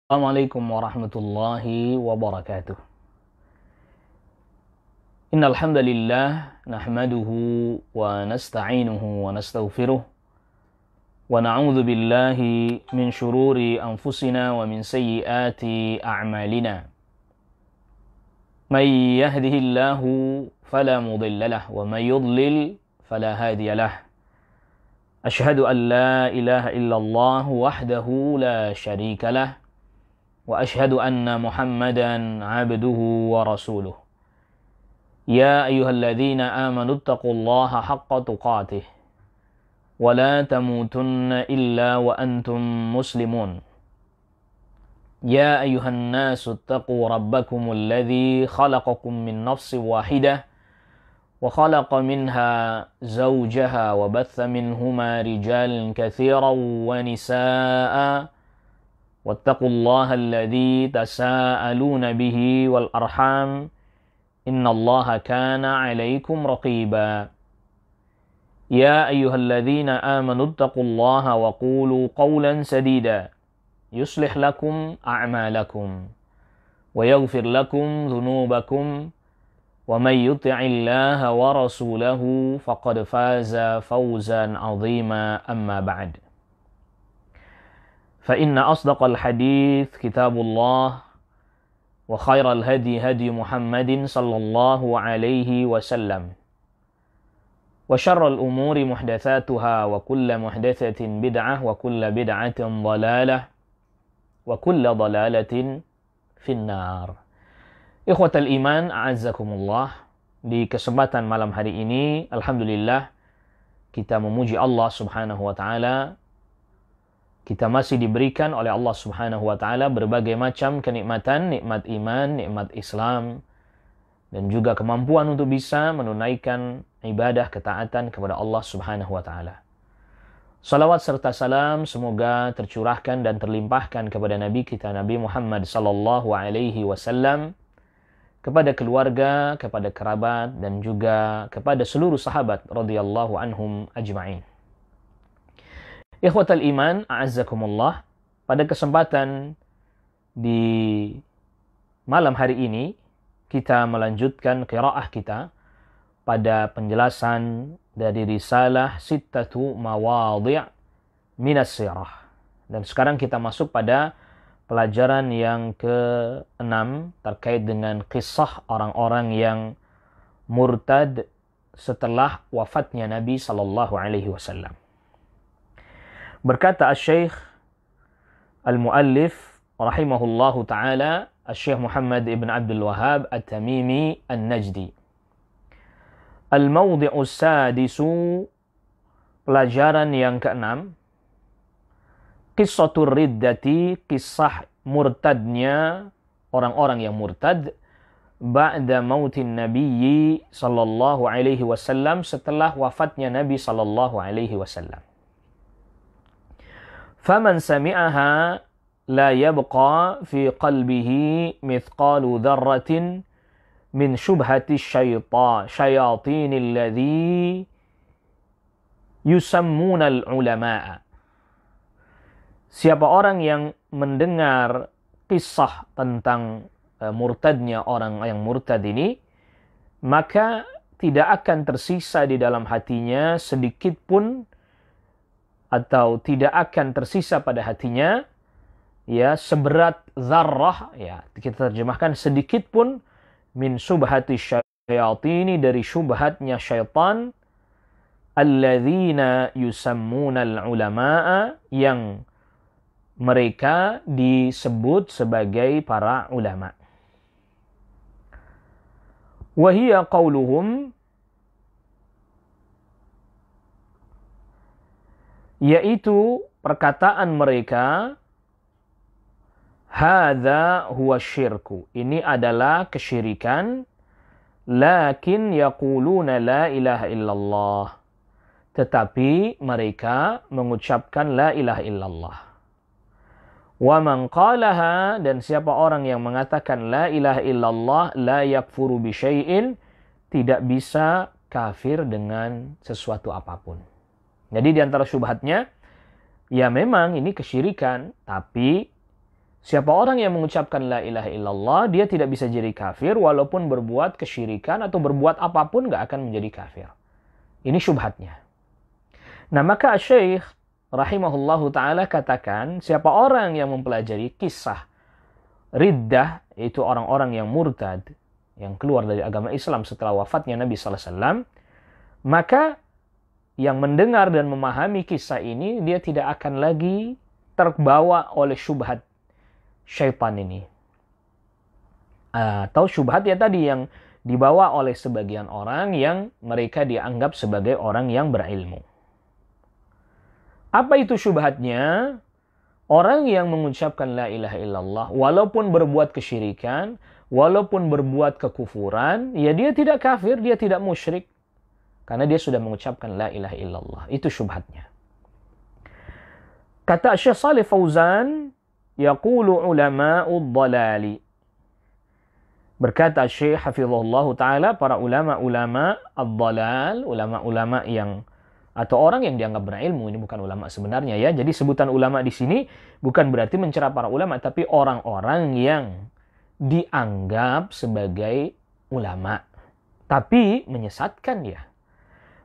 Assalamualaikum warahmatullahi wabarakatuh. Innal hamdalillah nahmaduhu wa nasta'inuhu wa nastaghfiruh wa na'udzu billahi min shururi anfusina wa min sayyiati a'malina. May yahdihillahu fala mudilla lahu wa may yudlil fala hadiya lahu. Ashhadu an la ilaha illallah wahdahu la syarika lahu wa ashhadu anna Muhammadan abduhu wa rasuluh. Ya ayyuhalladzina amanu taqullaha haqqa tuqatih wa la tamutunna illa wa antum muslimun. Ya ayyuhan nasu taqu rabbakumul ladzi khalaqakum min nafsin wahidah wa khalaqa minha zawjaha wa batha minhuma rijalan katsiran wa nisaa'a واتقوا الله الذي تساءلون به والأرحام إن الله كان عليكم رقيبا يا أيها الذين آمنوا اتقوا الله وقولوا قولا سديدا يصلح لكم أعمالكم ويغفر لكم ذنوبكم ومن يطع الله ورسوله فقد فاز فوزا عظيما أما بعد فإن أصدق الحديث كتاب الله وخير الهدي هدي محمد صلى الله عليه وسلم وشر الأمور محدثاتها وكل محدثة بدعة وكل بدعة ضلالة وكل ضلالة في النار. Ikhwatal iman, a'azzakumullah. Di kesempatan malam hari ini, alhamdulillah, kita memuji Allah subhanahu wa ta'ala. Kita masih diberikan oleh Allah subhanahu wa ta'ala berbagai macam kenikmatan, nikmat iman, nikmat Islam, dan juga kemampuan untuk bisa menunaikan ibadah ketaatan kepada Allah subhanahu wa ta'ala. Salawat serta salam semoga tercurahkan dan terlimpahkan kepada Nabi kita Nabi Muhammad sallallahu alaihi wasallam, kepada keluarga, kepada kerabat, dan juga kepada seluruh sahabat radhiyallahu anhum ajma'in. Ikhwatal iman, a'azzakumullah. Pada kesempatan di malam hari ini, kita melanjutkan qiraah kita pada penjelasan dari risalah Sittatu Mawadhi' Minas Sirah. Dan sekarang kita masuk pada pelajaran yang ke-6 terkait dengan kisah orang-orang yang murtad setelah wafatnya Nabi sallallahu alaihi wasallam. Berkata Asy-Syaikh Al-Muallif rahimahullahu ta'ala, Asy-Syaikh Muhammad ibn Abdul Wahhab At-Tamimi An-Najdi. Al-Mawdi'u Sadisu, pelajaran yang ke-6, Qissatur Riddati, kisah murtadnya orang-orang yang murtad, ba'da mautin Nabiyyi sallallahu alaihi wasallam, setelah wafatnya Nabi sallallahu alaihi wasallam. فَمَنْ سَمِعَهَا لَا يَبْقَى فِي قَلْبِهِ مِثْقَالُ ذَرَّةٍ مِنْ شُبْهَةِ الشَّيَاطِينِ الَّذِي يُسَمُّونَ الْعُلَمَاءَ. Siapa orang yang mendengar kisah tentang murtadnya orang yang murtad ini, maka tidak akan tersisa di dalam hatinya sedikit pun, atau tidak akan tersisa pada hatinya ya seberat zarrah, ya kita terjemahkan sedikit pun, min subhati syayatini, dari syubhatnya syaitan, alladzina yusammuna al-ulama'a, yang mereka disebut sebagai para ulama. Wa hiya qauluhum, yaitu perkataan mereka, hadza huwa syirku, ini adalah kesyirikan, lakin yaquluna la ilaha illallah, tetapi mereka mengucapkan la ilaha illallah. Wa man qalaha, dan siapa orang yang mengatakan la ilaha illallah, la yakfuru bi syai'in, tidak bisa kafir dengan sesuatu apapun. Jadi di antara syubhatnya, ya memang ini kesyirikan, tapi Siapa orang yang mengucapkan la ilaha illallah, dia tidak bisa jadi kafir walaupun berbuat kesyirikan atau berbuat apapun nggak akan menjadi kafir. Ini syubhatnya. Nah, maka Syekh rahimahullahu ta'ala katakan, siapa orang yang mempelajari kisah riddah, yaitu orang-orang yang murtad, yang keluar dari agama Islam setelah wafatnya Nabi sallallahu alaihi wasallam, maka yang mendengar dan memahami kisah ini, dia tidak akan lagi terbawa oleh syubhat syaitan ini. Atau syubhat ya tadi yang dibawa oleh sebagian orang yang mereka dianggap sebagai orang yang berilmu. Apa itu syubhatnya? Orang yang mengucapkan la ilaha illallah, walaupun berbuat kesyirikan, walaupun berbuat kekufuran, ya dia tidak kafir, dia tidak musyrik. Karena dia sudah mengucapkan la ilaha illallah. Itu syubhatnya. Kata Syekh Shalih Fauzan, yaqulu ulama'ud dhalali. Berkata Syekh hafizahullah ta'ala, para ulama-ulama ad-dhalal, ulama-ulama yang, atau orang yang dianggap berilmu, ini bukan ulama sebenarnya ya. Jadi sebutan ulama di sini bukan berarti mencela para ulama, tapi orang-orang yang dianggap sebagai ulama, tapi menyesatkan ya.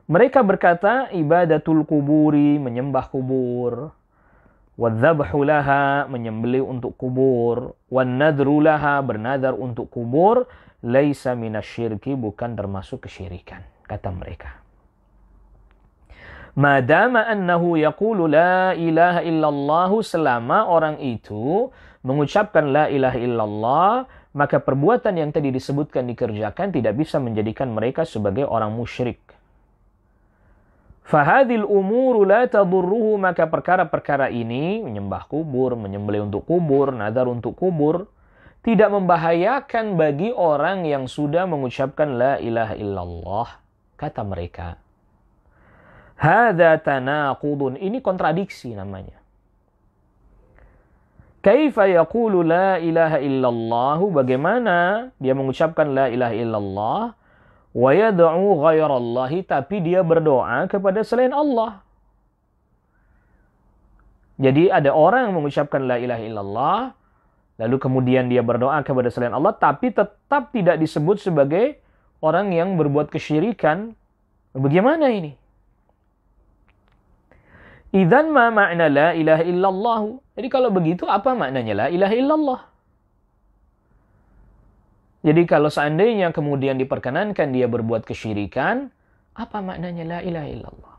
Mereka berkata, ibadatul kuburi, menyembah kubur, wadzabhu laha, menyembelih untuk kubur, wannadru laha, bernadar untuk kubur, laisa minasyirki, bukan termasuk kesyirikan, kata mereka. Madama annahu yaqulu la ilaha illallah, selama orang itu mengucapkan la ilaha illallah, maka perbuatan yang tadi disebutkan dikerjakan tidak bisa menjadikan mereka sebagai orang musyrik. Fahadil umuru la tadurruhu, maka perkara-perkara ini, menyembah kubur, menyembelih untuk kubur, nadar untuk kubur, tidak membahayakan bagi orang yang sudah mengucapkan la ilaha illallah, kata mereka. Hadza tanaqudun, ini kontradiksi namanya. Kaifa yaqulu la ilaha illallah, bagaimana dia mengucapkan la ilaha illallah, wa yad'u ghairallahi, tapi dia berdoa kepada selain Allah. Jadi ada orang yang mengucapkan la ilaha illallah, lalu kemudian dia berdoa kepada selain Allah, tapi tetap tidak disebut sebagai orang yang berbuat kesyirikan. Bagaimana ini? Idzan ma ma'na la ilaha illallah. Jadi kalau begitu apa maknanya la ilaha illallah? Jadi kalau seandainya kemudian diperkenankan dia berbuat kesyirikan, apa maknanya la ilaha illallah?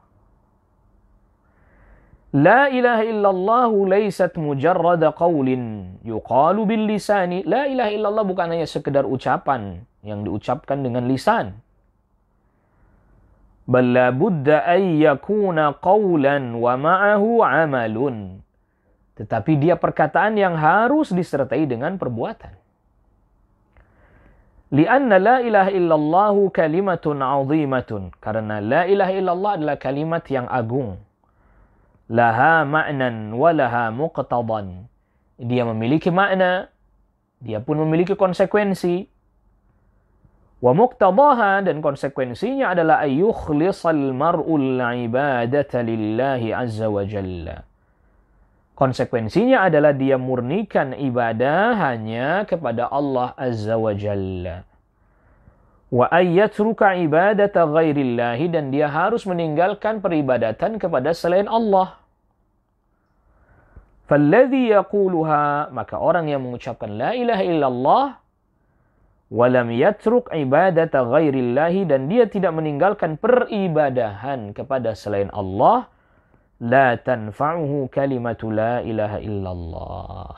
La ilaha illallah laysat mujarrada qawlin yuqalu bil lisani. La ilaha illallah bukan hanya sekedar ucapan yang diucapkan dengan lisan. Bal la budda ay yakuna qawlan wa ma'ahu amalun. Tetapi dia perkataan yang harus disertai dengan perbuatan. Lianna la ilaha illallah kalimatun azimatun. Karena la ilaha illallah adalah kalimat yang agung. Laha ma'nan wa laha muqtadan. Dia memiliki makna, dia pun memiliki konsekuensi. Wa muqtadaha, dan konsekuensinya adalah ayyukhlisal mar'ul ibadata lillahi azza wa jalla. Konsekuensinya adalah dia murnikan ibadah hanya kepada Allah azza wa jalla. Wa ayyatruka ibadata ghairillahi, dan dia harus meninggalkan peribadatan kepada selain Allah. Falladhi yaquluha, maka orang yang mengucapkan la ilaha illallah walam yatruk ibadata ghairillahi, dan dia tidak meninggalkan peribadahan kepada selain Allah, la tanfa'uhu kalimatu la ilaha illallah,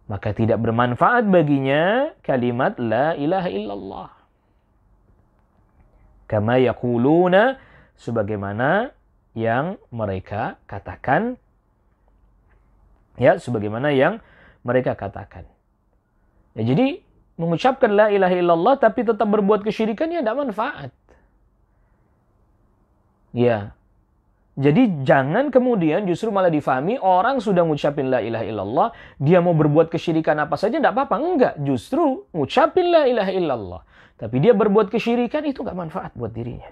maka tidak bermanfaat baginya kalimat la ilaha illallah. Kama yaquluna, sebagaimana yang mereka katakan, ya, sebagaimana yang mereka katakan. Ya, jadi mengucapkan la ilaha illallah tapi tetap berbuat kesyirikan, ya tidak manfaat. Ya. Jadi jangan kemudian justru malah difahami orang sudah ngucapin la ilaha illallah, dia mau berbuat kesyirikan apa saja tidak apa-apa. Enggak, justru ngucapin la ilaha illallah, tapi dia berbuat kesyirikan, itu enggak manfaat buat dirinya.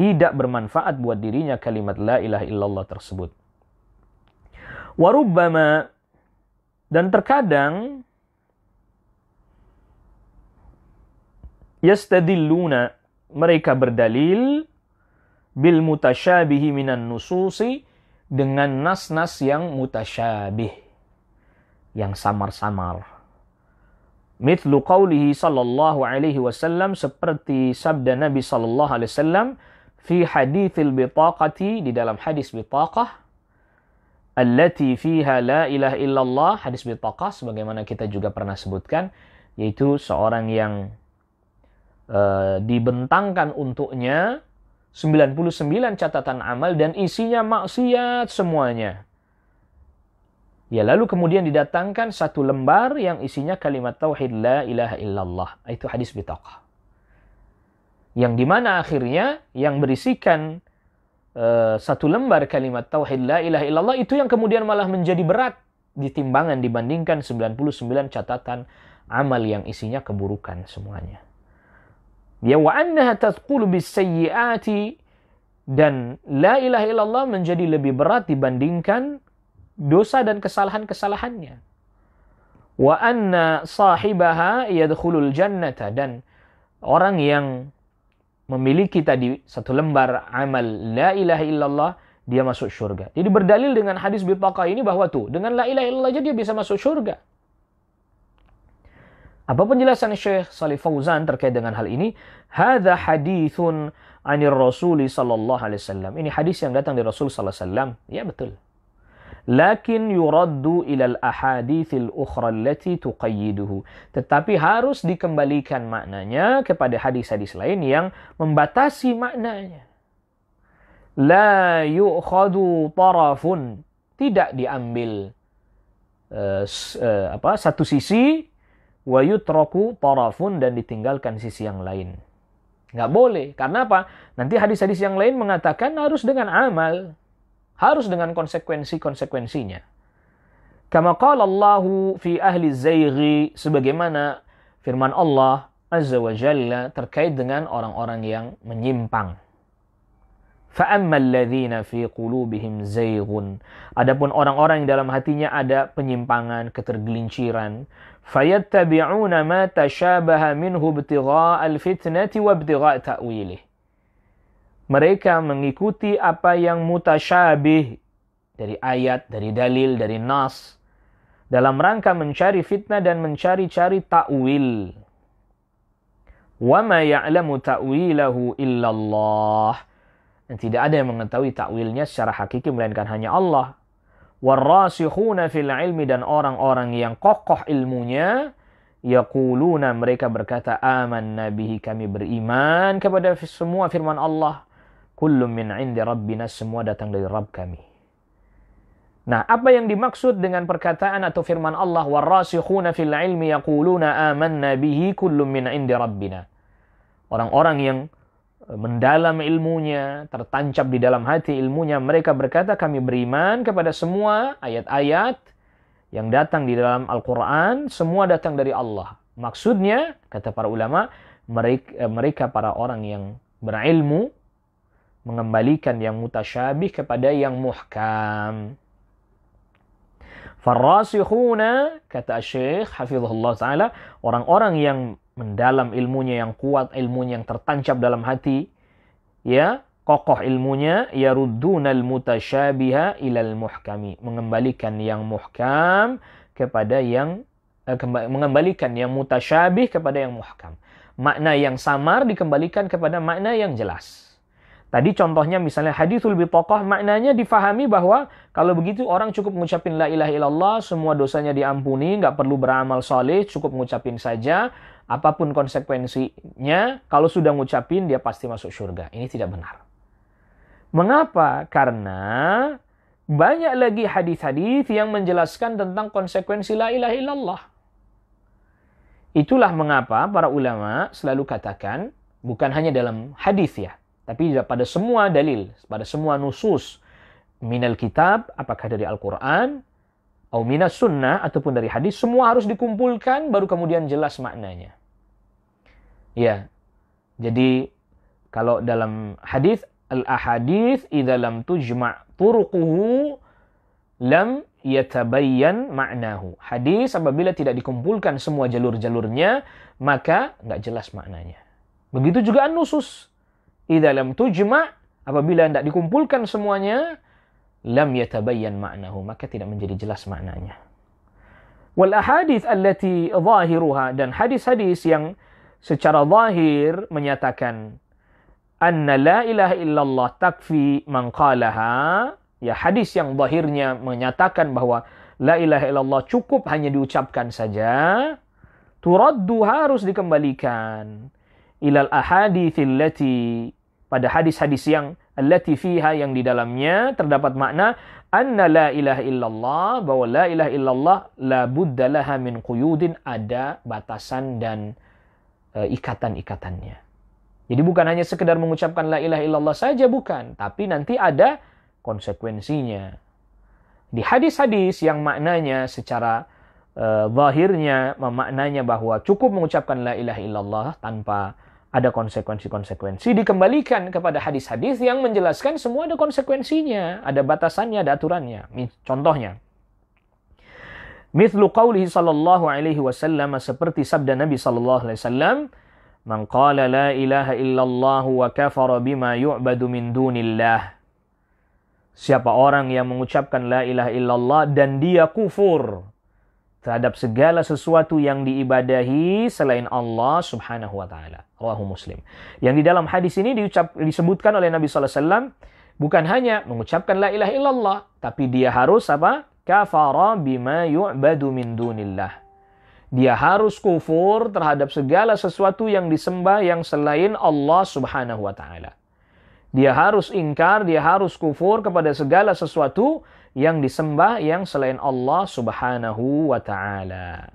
Tidak bermanfaat buat dirinya kalimat la ilaha illallah tersebut. Warubbama, Dan terkadang yastadilluna, mereka berdalil bil mutasyabihi minan nususi, dengan nas-nas yang mutasyabih, yang samar-samar. Mithlu qawlihi sallallahu alaihi wasallam, seperti sabda Nabi sallallahu alaihi wasallam fi hadithil bitaqati, di dalam hadis bitaqah, allati fiha la ilaha illallah. Hadis bitaqah sebagaimana kita juga pernah sebutkan, yaitu seorang yang dibentangkan untuknya 99 catatan amal dan isinya maksiat semuanya. Ya, lalu kemudian didatangkan satu lembar yang isinya kalimat tauhid la ilaha illallah. Itu hadis bitaqah. Yang dimana akhirnya yang berisikan satu lembar kalimat tauhid la ilaha illallah itu yang kemudian malah menjadi berat di timbangan dibandingkan 99 catatan amal yang isinya keburukan semuanya. Ya, wa annaha tadkhulu bis-sayyi'ati, dan la ilaha illallah menjadi lebih berat dibandingkan dosa dan kesalahan-kesalahannya. Wa anna sahibaha yadkhulul jannata, dan orang yang memiliki tadi satu lembar amal la ilaha illallah, dia masuk surga. Jadi berdalil dengan hadis bitaqah ini bahwa tuh dengan la ilaha illallah aja dia bisa masuk surga. Apa penjelasan Syekh Shalih Fauzan terkait dengan hal ini? Hadza hadithun 'anir Rasul sallallahu alaihi wasallam. Ini hadis yang datang dari Rasul sallallahu alaihi wasallam. Ya, betul. Lakin yuraddu ila al-ahaditsil ukhra allati tuqayyiduhu. Tetapi harus dikembalikan maknanya kepada hadis-hadis lain yang membatasi maknanya. La yu'khadu tarafun, tidak diambil satu sisi, wa yutraku tarafun, dan ditinggalkan sisi yang lain. Nggak boleh. Karena apa? Nanti hadis-hadis yang lain mengatakan harus dengan amal. Harus dengan konsekuensi-konsekuensinya. Kama qala Allahu fi ahli zayghi, sebagaimana firman Allah Azza wa Jalla terkait dengan orang-orang yang menyimpang. فَأَمَّا الَّذِينَ فِي قُلُوبِهِمْ زَيْغٌ, adapun orang-orang yang dalam hatinya ada penyimpangan, ketergelinciran, فَيَتَّبِعُونَ مَا تَشَابَهَ مِنْهُ ابْتِغَاءَ الْفِتْنَةِ وَابْتِغَاءَ تَأْوِيلِهِ. Mereka mengikuti apa yang mutasyabih dari ayat, dari dalil, dari nas, dalam rangka mencari fitnah dan mencari-cari ta'wil. وَمَا يَعْلَمُ تَأْوِيلَهُ إِلَّا اللَّهِ, dan tidak ada yang mengetahui takwilnya secara hakiki melainkan hanya Allah. Warrasikhuna fil ilmi, dan orang-orang yang kokoh ilmunya, yaquluna, mereka berkata, amanna bihi, kami beriman kepada semua firman Allah. Kullum min indi rabbina, semua datang dari Rabb kami. Nah, apa yang dimaksud dengan perkataan atau firman Allah warrasikhuna fil ilmi yaquluna amanna bihi kullum min indi rabbina? Orang-orang yang mendalam ilmunya, tertancap di dalam hati ilmunya, mereka berkata kami beriman kepada semua ayat-ayat yang datang di dalam Al-Quran, semua datang dari Allah. Maksudnya, kata para ulama, mereka para orang yang berilmu mengembalikan yang mutasyabih kepada yang muhkam. Farrasikhuna, kata Syekh hafizahullah ta'ala, orang-orang yang mendalam ilmunya, yang kuat ilmunya, yang tertancap dalam hati, ya, kokoh ilmunya, yaruddunal mutasyabiha ilal muhkami, mengembalikan yang muhkam kepada yang mengembalikan yang mutasyabih kepada yang muhkam. Makna yang samar dikembalikan kepada makna yang jelas. Tadi contohnya misalnya hadithul bitaqah, maknanya difahami bahwa kalau begitu orang cukup mengucapin la ilaha illallah, semua dosanya diampuni, nggak perlu beramal soleh, cukup mengucapin saja, apapun konsekuensinya, kalau sudah mengucapin dia pasti masuk surga. Ini tidak benar. Mengapa? Karena banyak lagi hadis-hadis yang menjelaskan tentang konsekuensi la ilaha illallah. Itulah mengapa para ulama selalu katakan, bukan hanya dalam hadis ya, tapi pada semua dalil, pada semua nusus minal kitab, apakah dari Al-Quran, atau minas sunnah, ataupun dari hadis, semua harus dikumpulkan, baru kemudian jelas maknanya. Ya, jadi kalau dalam hadis, al-ahadits idza lam tujma' turuquhu lam yatabayyan ma'nahu. Hadis apabila tidak dikumpulkan semua jalur-jalurnya, maka nggak jelas maknanya. Begitu juga an-nusus. Idza lam tujma', apabila tidak dikumpulkan semuanya, lam yatabayyan ma'nahu, maka tidak menjadi jelas maknanya. Wal ahadits allati zahiruha, dan hadis-hadis yang secara zahir menyatakan anna la ilaha illallah takfi man qalaha, ya hadis yang zahirnya menyatakan bahwa la ilaha illallah cukup hanya diucapkan saja, turaddu, harus dikembalikan ilal ahadits allati, pada hadis-hadis yang allati fiha, yang di dalamnya terdapat makna anna la ilaha illallah, bahwa la ilaha illallah la budda laha min quyudin, ada batasan dan ikatan-ikatannya. Jadi bukan hanya sekedar mengucapkan la ilaha illallah saja, bukan, tapi nanti ada konsekuensinya. Di hadis-hadis yang maknanya secara zahirnya memaknanya bahwa cukup mengucapkan la ilaha illallah tanpa ada konsekuensi-konsekuensi, dikembalikan kepada hadis-hadis yang menjelaskan semua ada konsekuensinya, ada batasannya, ada aturannya. Contohnya, mithlu qawlihi sallallahu alaihi wasallam, seperti sabda Nabi sallallahu alaihi wasallam, man qala la ilaha illallah wa kafara bima yu'badu min dunillah. Siapa orang yang mengucapkan la ilaha illallah dan dia kufur terhadap segala sesuatu yang diibadahi selain Allah subhanahu wa ta'ala. Rawahu Muslim. Yang di dalam hadis ini disebutkan oleh Nabi sallallahu alaihi wasallam bukan hanya mengucapkan la ilaha illallah, tapi dia harus apa? Kafara bima yu'badu min dunillah. Dia harus kufur terhadap segala sesuatu yang disembah yang selain Allah subhanahu wa ta'ala. Dia harus ingkar, dia harus kufur kepada segala sesuatu yang disembah yang selain Allah subhanahu wa ta'ala.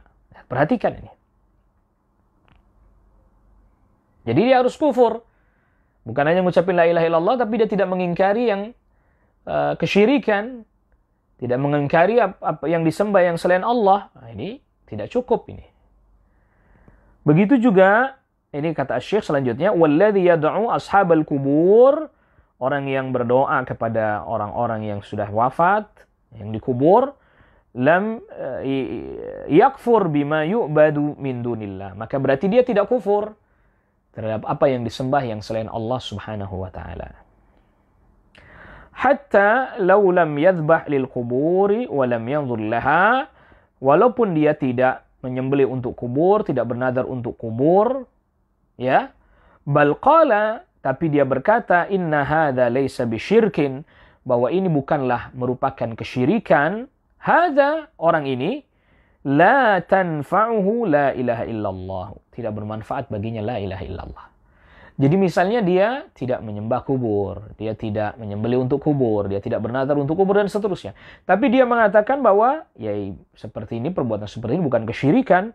Perhatikan ini. Jadi dia harus kufur. Bukan hanya mengucapkan la ilaha illallah, tapi dia tidak mengingkari yang kesyirikan. Tidak mengingkari apa yang disembah yang selain Allah. Nah, ini tidak cukup ini. Begitu juga, ini kata Syekh selanjutnya, walladzi yad'u ashabal kubur, orang yang berdoa kepada orang-orang yang sudah wafat, yang dikubur, lam yakfur bima yu'badu min dunillah. Maka berarti dia tidak kufur terhadap apa yang disembah yang selain Allah subhanahu wa ta'ala. Hatta law lam yadhbah lil kuburi wa lam yanzur laha, walaupun dia tidak menyembelih untuk kubur, tidak bernadar untuk kubur, ya, bal qala, tapi dia berkata, inna hadza laisa bisyirkin, bahwa ini bukanlah merupakan kesyirikan. Hadza, orang ini, la tanfa'uhu la ilaha illallah, tidak bermanfaat baginya la ilaha illallah. Jadi misalnya dia tidak menyembah kubur, dia tidak menyembelih untuk kubur, dia tidak bernadar untuk kubur dan seterusnya. Tapi dia mengatakan bahwa ya seperti ini, perbuatan seperti ini bukan kesyirikan.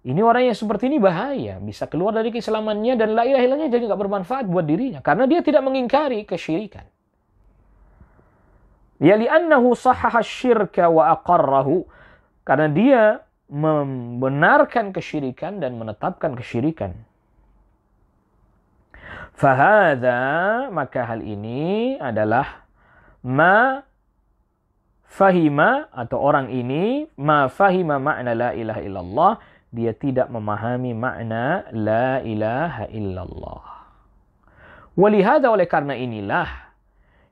Ini orang yang seperti ini bahaya, bisa keluar dari keislamannya dan la ilaha illallah jadi nggak bermanfaat buat dirinya karena dia tidak mengingkari kesyirikan. Ya li'annahu sahhaha syirka wa aqarrahu, karena dia membenarkan kesyirikan dan menetapkan kesyirikan. Fahadha, maka hal ini adalah ma fahima, atau orang ini ma fahima makna la ilaha illallah, dia tidak memahami makna la ilaha illallah. Walihada, oleh karena inilah,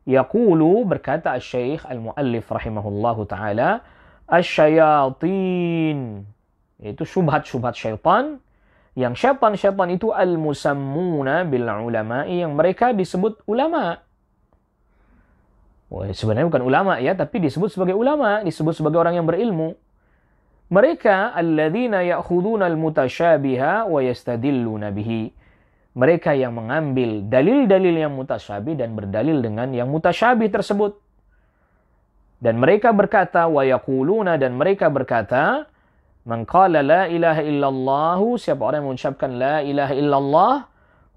yaqulu, berkata Syekh Al-Muallif rahimahullahu ta'ala, asyayatin, yaitu syubhat-syubhat syaitan, yang syaitan-syaitan itu al-musammuna bil ulama'i, yang mereka disebut ulama. Sebenarnya bukan ulama ya, tapi disebut sebagai ulama, disebut sebagai orang yang berilmu. Mereka alladzina ya'khuduna al-mutasyabiha wa yastadilluna bihi. Mereka yang mengambil dalil-dalil yang mutasyabih dan berdalil dengan yang mutasyabih tersebut. Dan mereka berkata, wa yaquluna, dan mereka berkata, man qala la ilaha illallah, siapa orang yang mengucapkan la ilaha illallah,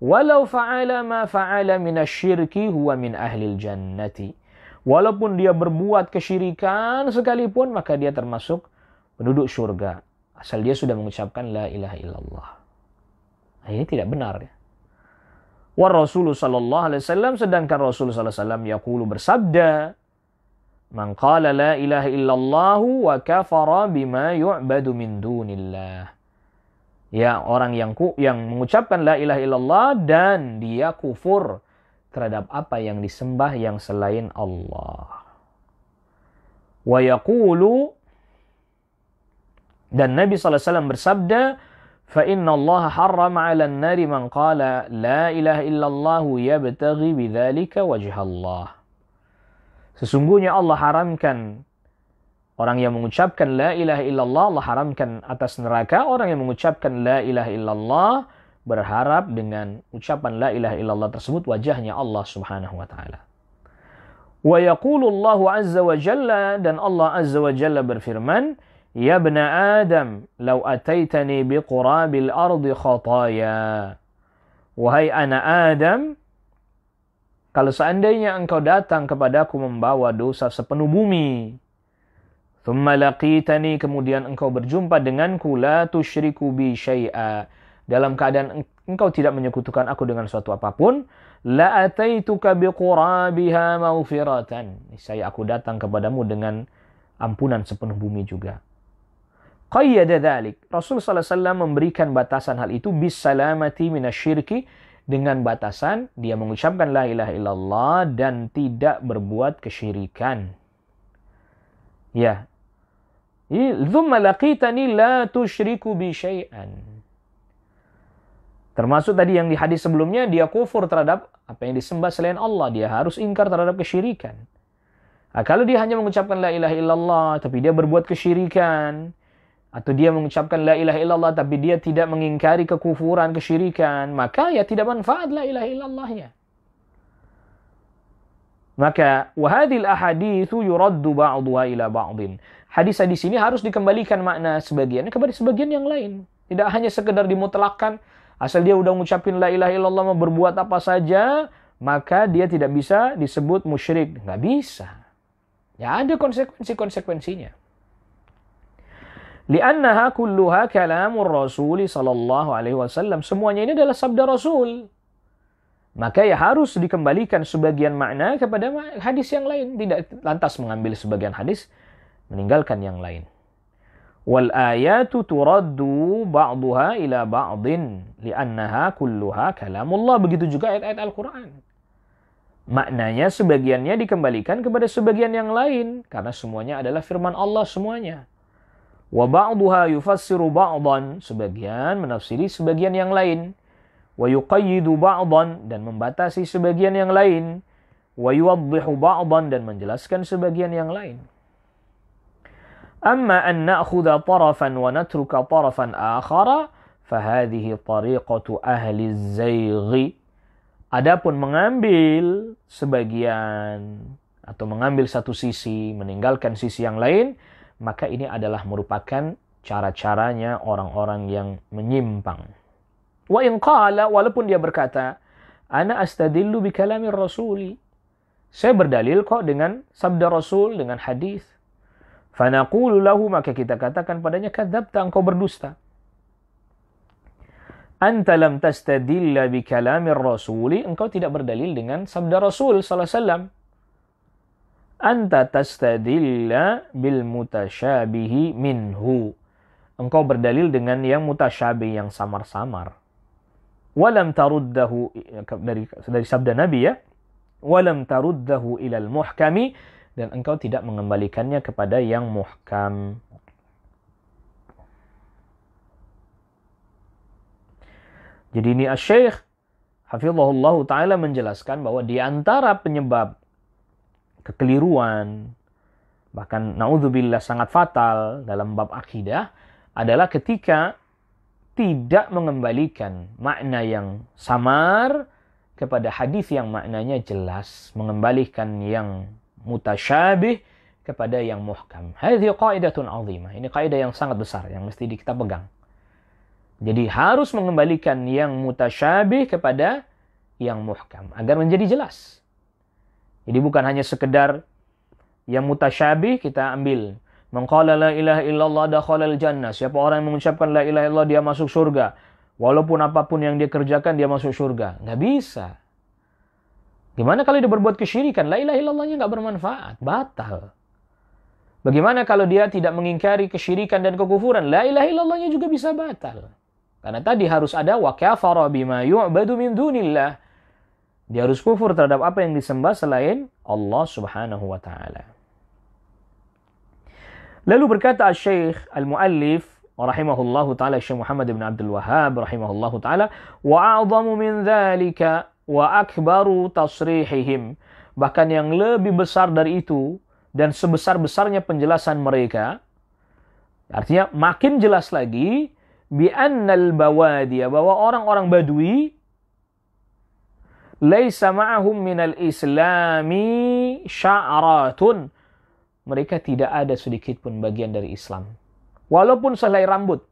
walau fa'ala ma fa'ala minasyirki huwa min ahlil jannati. Walaupun dia berbuat kesyirikan sekalipun, maka dia termasuk penduduk syurga. Asal dia sudah mengucapkan la ilaha illallah. Nah, ini tidak benar ya. Wa Rasulullah sallallahu alaihi wasallam, sedangkan Rasulullah sallallahu alaihi wasallam yaqulu, bersabda, Man qala la ilaha illallah wa kafara bima yu'badu min dunillah. Ya, orang yang mengucapkan la ilaha illallah dan dia kufur terhadap apa yang disembah yang selain Allah. Wa yaqulu, dan Nabi SAW bersabda, fa inna Allah harrama 'ala an-nari man qala la ilaha illallah yabtaghi bidzalika wajha Allah. Sesungguhnya Allah haramkan orang yang mengucapkan la ilaha illallah, Allah haramkan atas neraka orang yang mengucapkan la ilaha illallah berharap dengan ucapan la ilaha illallah tersebut wajahnya Allah Subhanahu wa taala. Wa yaqulu Allah azza wa jalla, dan Allah azza wa jalla berfirman, ya bna Adam, law ataitani biqurabil ardi khataya. Wahai anak Adam, kalau seandainya engkau datang kepadaku membawa dosa sepenuh bumi, thumma laqitani, kemudian engkau berjumpa denganku, la tusyriku bi syai'a, dalam keadaan engkau tidak menyekutukan aku dengan suatu apapun, la ataituka biqurabiha maghfiratan, niscaya aku datang kepadamu dengan ampunan sepenuh bumi juga. Qayyada dzalik, Rasul sallallahu alaihi wasallam memberikan batasan hal itu bis salamati minasyirki, dengan batasan dia mengucapkan la ilaha illallah dan tidak berbuat kesyirikan. Ya. Thumma laqitani la tusyriku bi syai'an. Termasuk tadi yang di hadis sebelumnya, dia kufur terhadap apa yang disembah selain Allah, dia harus ingkar terhadap kesyirikan. Nah, kalau dia hanya mengucapkan la ilaha illallah tapi dia berbuat kesyirikan, atau dia mengucapkan la ilaha illallah tapi dia tidak mengingkari kekufuran, kesyirikan, maka ya tidak manfaat la ilaha illallahnya. Maka wahadil ahaditsu yuraddu ba'dhuha ila ba'dhin. Hadis-hadis ini harus dikembalikan makna sebagiannya kepada sebagian yang lain. Tidak hanya sekedar dimutlakkan, asal dia udah mengucapkan la ilaha illallah mau berbuat apa saja, maka dia tidak bisa disebut musyrik. Nggak bisa. Ya ada konsekuensi-konsekuensinya. Li'annaha kulluha kalamur Rasul sallallahu alaihi wasallam. Semuanya ini adalah sabda Rasul. Maka ya harus dikembalikan sebagian makna kepada hadis yang lain. Tidak lantas mengambil sebagian hadis, meninggalkan yang lain. Wal ayatu turaddu ba'duha ila ba'din li'annaha kulluha kalamullah. Begitu juga ayat-ayat Al-Quran. Maknanya sebagiannya dikembalikan kepada sebagian yang lain. Karena semuanya adalah firman Allah semuanya. Wa ba'duha yufassiru ba'dan, sebagian menafsiri sebagian yang lain. Wa yuqayyidu ba'dan, dan membatasi sebagian yang lain. Wa yuwaddihu ba'dan, dan menjelaskan sebagian yang lain. Amma an na'khudha tarafan wa natruka tarafan akhara, fahadhihi tariqatu ahli az-zayghi. Adapun mengambil sebagian atau mengambil satu sisi, meninggalkan sisi yang lain, maka ini adalah merupakan cara-caranya orang-orang yang menyimpang. Wa in qala, walaupun dia berkata, ana astadillu bi kalamir rasuli, saya berdalil kok dengan sabda Rasul, dengan hadis. Fa naqulu lahu, maka kita katakan padanya, kadzabta, engkau berdusta. Anta lam tastadilla bi kalamir rasuli, engkau tidak berdalil dengan sabda Rasul sallallahu alaihi wasallam. Anta tastadilla bil mutasyabihi minhu. Engkau berdalil dengan yang mutasyabih, yang samar-samar. Walam taruddahu, dari sabda Nabi ya. Walam taruddahu ilal muhkami, dan engkau tidak mengembalikannya kepada yang muhkam. Jadi ini Asy-Syaikh hafizahullah ta'ala menjelaskan bahwa di antara penyebab kekeliruan, bahkan na'udzubillah sangat fatal dalam bab akidah, adalah ketika tidak mengembalikan makna yang samar kepada hadis yang maknanya jelas, mengembalikan yang mutasyabih kepada yang muhkam. Hadhihi qaidatun 'azimah. Ini kaidah yang sangat besar yang mesti kita pegang. Jadi harus mengembalikan yang mutasyabih kepada yang muhkam agar menjadi jelas. Jadi bukan hanya sekedar yang mutasyabih kita ambil. Man qala la ilaha illallah dakhalal jannah. Siapa orang yang mengucapkan la ilaha illallah dia masuk surga. Walaupun apapun yang dia kerjakan dia masuk surga. Nggak bisa. Gimana kalau dia berbuat kesyirikan? La ilaha illallahnya nggak bermanfaat, batal. Bagaimana kalau dia tidak mengingkari kesyirikan dan kekufuran? La ilaha illallahnya juga bisa batal. Karena tadi harus ada wa kafara bima yu'badu min dunillah. Dia harus kufur terhadap apa yang disembah selain Allah Subhanahu wa taala. Lalu berkata Syekh Al-Muallif rahimahullahu taala, Syekh Muhammad bin Abdul Wahhab rahimahullahu taala, wa a'zamu min dzalika wa akbaru tasrihihim. Bahkan yang lebih besar dari itu dan sebesar-besarnya penjelasan mereka, artinya makin jelas lagi, bi annal bawadiya, bahwa orang-orang Badui laisa ma'ahum minal islami sya'ratun, mereka tidak ada sedikit pun bagian dari Islam, walaupun selai rambut.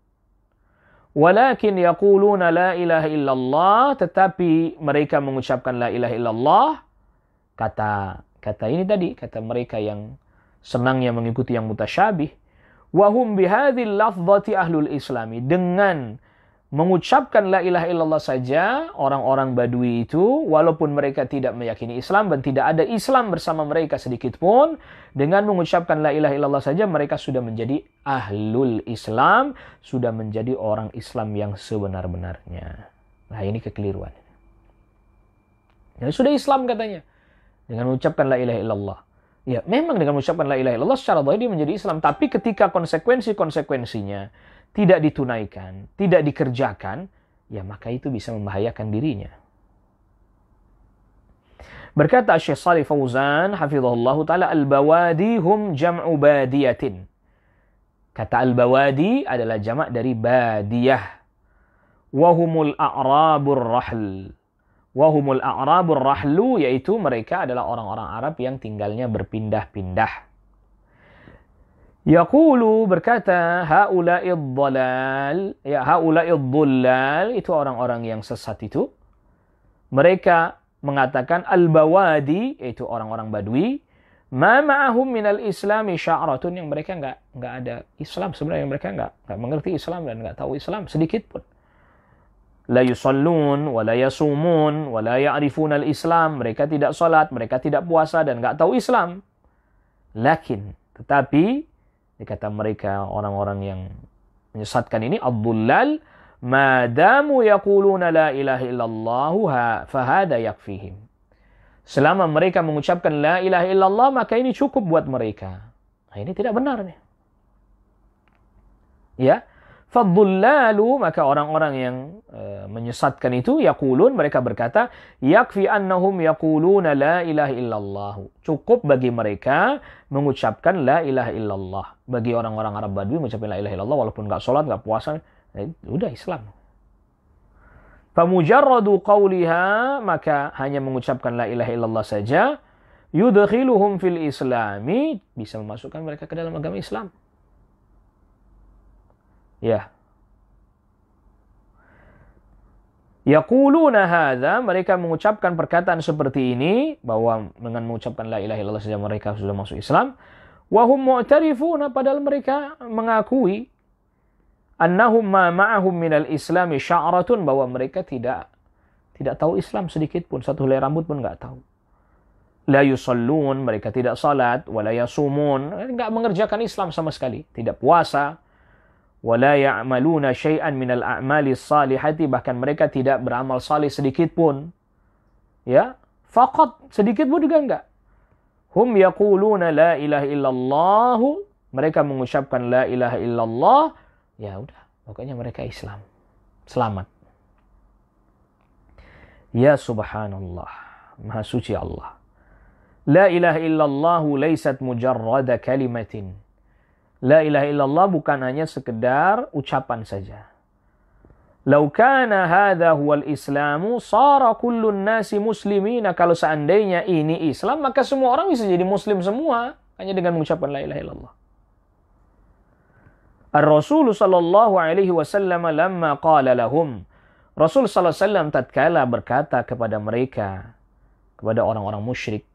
Walakin yaquluna la ilaha illallah, tetapi mereka mengucapkan la ilaha illallah. Kata ini tadi, kata mereka yang senangnya mengikuti yang mutasyabih. Wahum bihadhil lafzati ahlul islami, dengan mengucapkan la ilaha illallah saja orang-orang Badui itu, walaupun mereka tidak meyakini Islam dan tidak ada Islam bersama mereka sedikit pun, dengan mengucapkan la ilaha illallah saja mereka sudah menjadi ahlul Islam, sudah menjadi orang Islam yang sebenar-benarnya. Nah, ini kekeliruan. Ya, sudah Islam katanya dengan mengucapkan la ilaha illallah. Ya, memang dengan mengucapkan la ilaha illallah secara zahir dia menjadi Islam, tapi ketika konsekuensinya tidak ditunaikan, tidak dikerjakan, ya maka itu bisa membahayakan dirinya. Berkata Syekh Shalih Fauzan hafizahullahu taala, al-bawadi hum jam'u badiyatin. Kata al-bawadi adalah jamak dari badiyah. Wa humul a'rabur rahl. Wa humul a'rabur rahlu, yaitu mereka adalah orang-orang Arab yang tinggalnya berpindah-pindah. Yaqulu, berkata, haula'id dhalal, ya haula'id dhullal, itu orang-orang yang sesat itu. Mereka mengatakan al-bawadi, yaitu orang-orang Badui, ma ma'ahum minal islami sya'ratun, yang mereka enggak ada Islam sebenarnya, mereka enggak mengerti Islam dan enggak tahu Islam sedikit pun. La yusallun wa la yasumun wa la ya'rifuna al-islam, mereka tidak salat, mereka tidak puasa dan enggak tahu Islam. Tetapi dikata mereka orang-orang yang menyesatkan ini, ad-dhullal, madamu yaquluna la ilaha illallah fahada yakfihim. Selama mereka mengucapkan la ilaha illallah, maka ini cukup buat mereka. Nah, ini tidak benar nih. Ya, fadhullalu, maka orang-orang yang menyesatkan itu, yaqulun, mereka berkata, yakfi annahum yaquluna la ilaha illallah. Cukup bagi mereka mengucapkan la ilaha illallah. Bagi orang-orang Arab Badui mengucapkan la ilaha illallah walaupun enggak salat, enggak puasa, udah Islam. Famujarradu qawliha, maka hanya mengucapkan la ilaha illallah saja, yudkhiluhum fil islami, bisa memasukkan mereka ke dalam agama Islam. Ya. Yaquluna hadza, mereka mengucapkan perkataan seperti ini, bahwa dengan mengucapkan la ilaha illallah saja mereka sudah masuk Islam. Wa hum mu'tarifuna, padahal mereka mengakui annahum ma ma'ahum minal islami sya'ratun, bahwa mereka tidak tahu Islam sedikit pun, satu helai rambut pun enggak tahu. La yusallun, mereka tidak salat, wa la yasumun, enggak mengerjakan Islam sama sekali, tidak puasa. Wala ya'maluna syai'an minal a'mali salihati, bahkan mereka tidak beramal salih sedikit pun. Ya, faqat, sedikit pun juga enggak. Hum yaquluna la ilaha illallah, mereka mengucapkan la ilaha illallah, ya udah, pokoknya mereka Islam. Selamat. Ya subhanallah, maha suci Allah. La ilaha illallah laysat mujarrada kalimatin. La ilaha illallah bukan hanya sekedar ucapan saja. Lau kana hadha huwal islamu sara kullun nasi muslimina, kalau seandainya ini Islam, maka semua orang bisa jadi muslim semua hanya dengan mengucapkan la ilaha illallah. Ar-Rasul sallallahu alaihi wasallam lamma qala lahum, Rasul sallallahu alaihi wasallam tatkala berkata kepada mereka, kepada orang-orang musyrik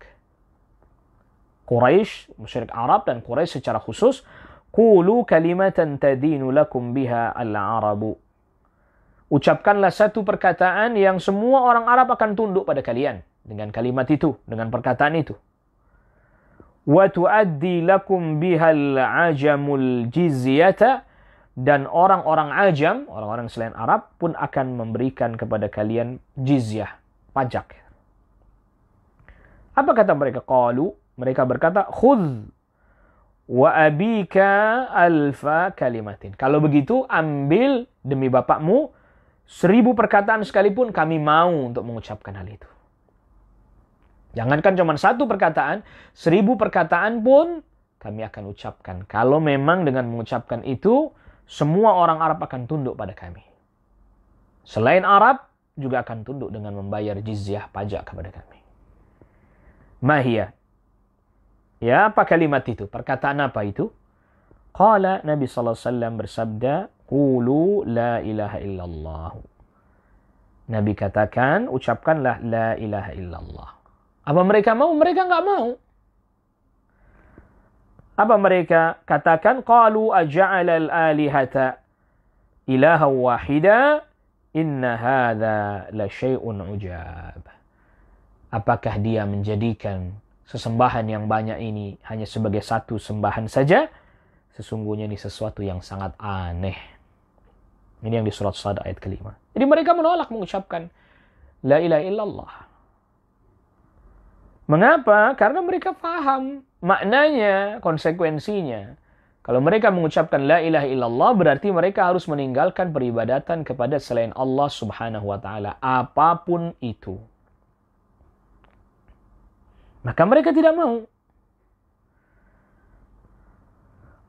Quraisy, musyrik Arab dan Quraisy secara khusus, qulu kalimatan tadinu lakum biha al-arabu. Ucapkanlah satu perkataan yang semua orang Arab akan tunduk pada kalian. dengan kalimat itu, dengan perkataan itu. Wa tuaddi lakum bihal ajamul jizyata, dan orang-orang ajam, orang-orang selain Arab pun akan memberikan kepada kalian jizyah, pajak. Apa kata mereka? Qalu, mereka berkata, khudh wa abika alfa kalimatin. Kalau begitu, ambil demi bapakmu 1000 perkataan sekalipun kami mau untuk mengucapkan hal itu. Jangankan cuma 1 perkataan, 1000 perkataan pun kami akan ucapkan. Kalau memang dengan mengucapkan itu, semua orang Arab akan tunduk pada kami. Selain Arab, juga akan tunduk dengan membayar jizyah, pajak kepada kami. Mahiyah. Ya, apa kalimat itu? Perkataan apa itu? Qala, Nabi SAW bersabda, Qulu la ilaha illallah. Nabi katakan, ucapkanlah la ilaha illallah. Apa mereka mau? Mereka enggak mau. Apa mereka katakan? Qalu aja'ala al-alihata ilaha wahida inna hadha la syai'un ujab. Apakah dia menjadikan sesembahan yang banyak ini hanya sebagai satu sembahan saja? Sesungguhnya ini sesuatu yang sangat aneh. Ini yang di surat Sad ayat kelima. Jadi mereka menolak mengucapkan la ilaha illallah. Mengapa? Karena mereka paham maknanya, konsekuensinya. Kalau mereka mengucapkan la ilaha illallah, berarti mereka harus meninggalkan peribadatan kepada selain Allah subhanahu wa ta'ala. Apapun itu. Maka mereka tidak mau.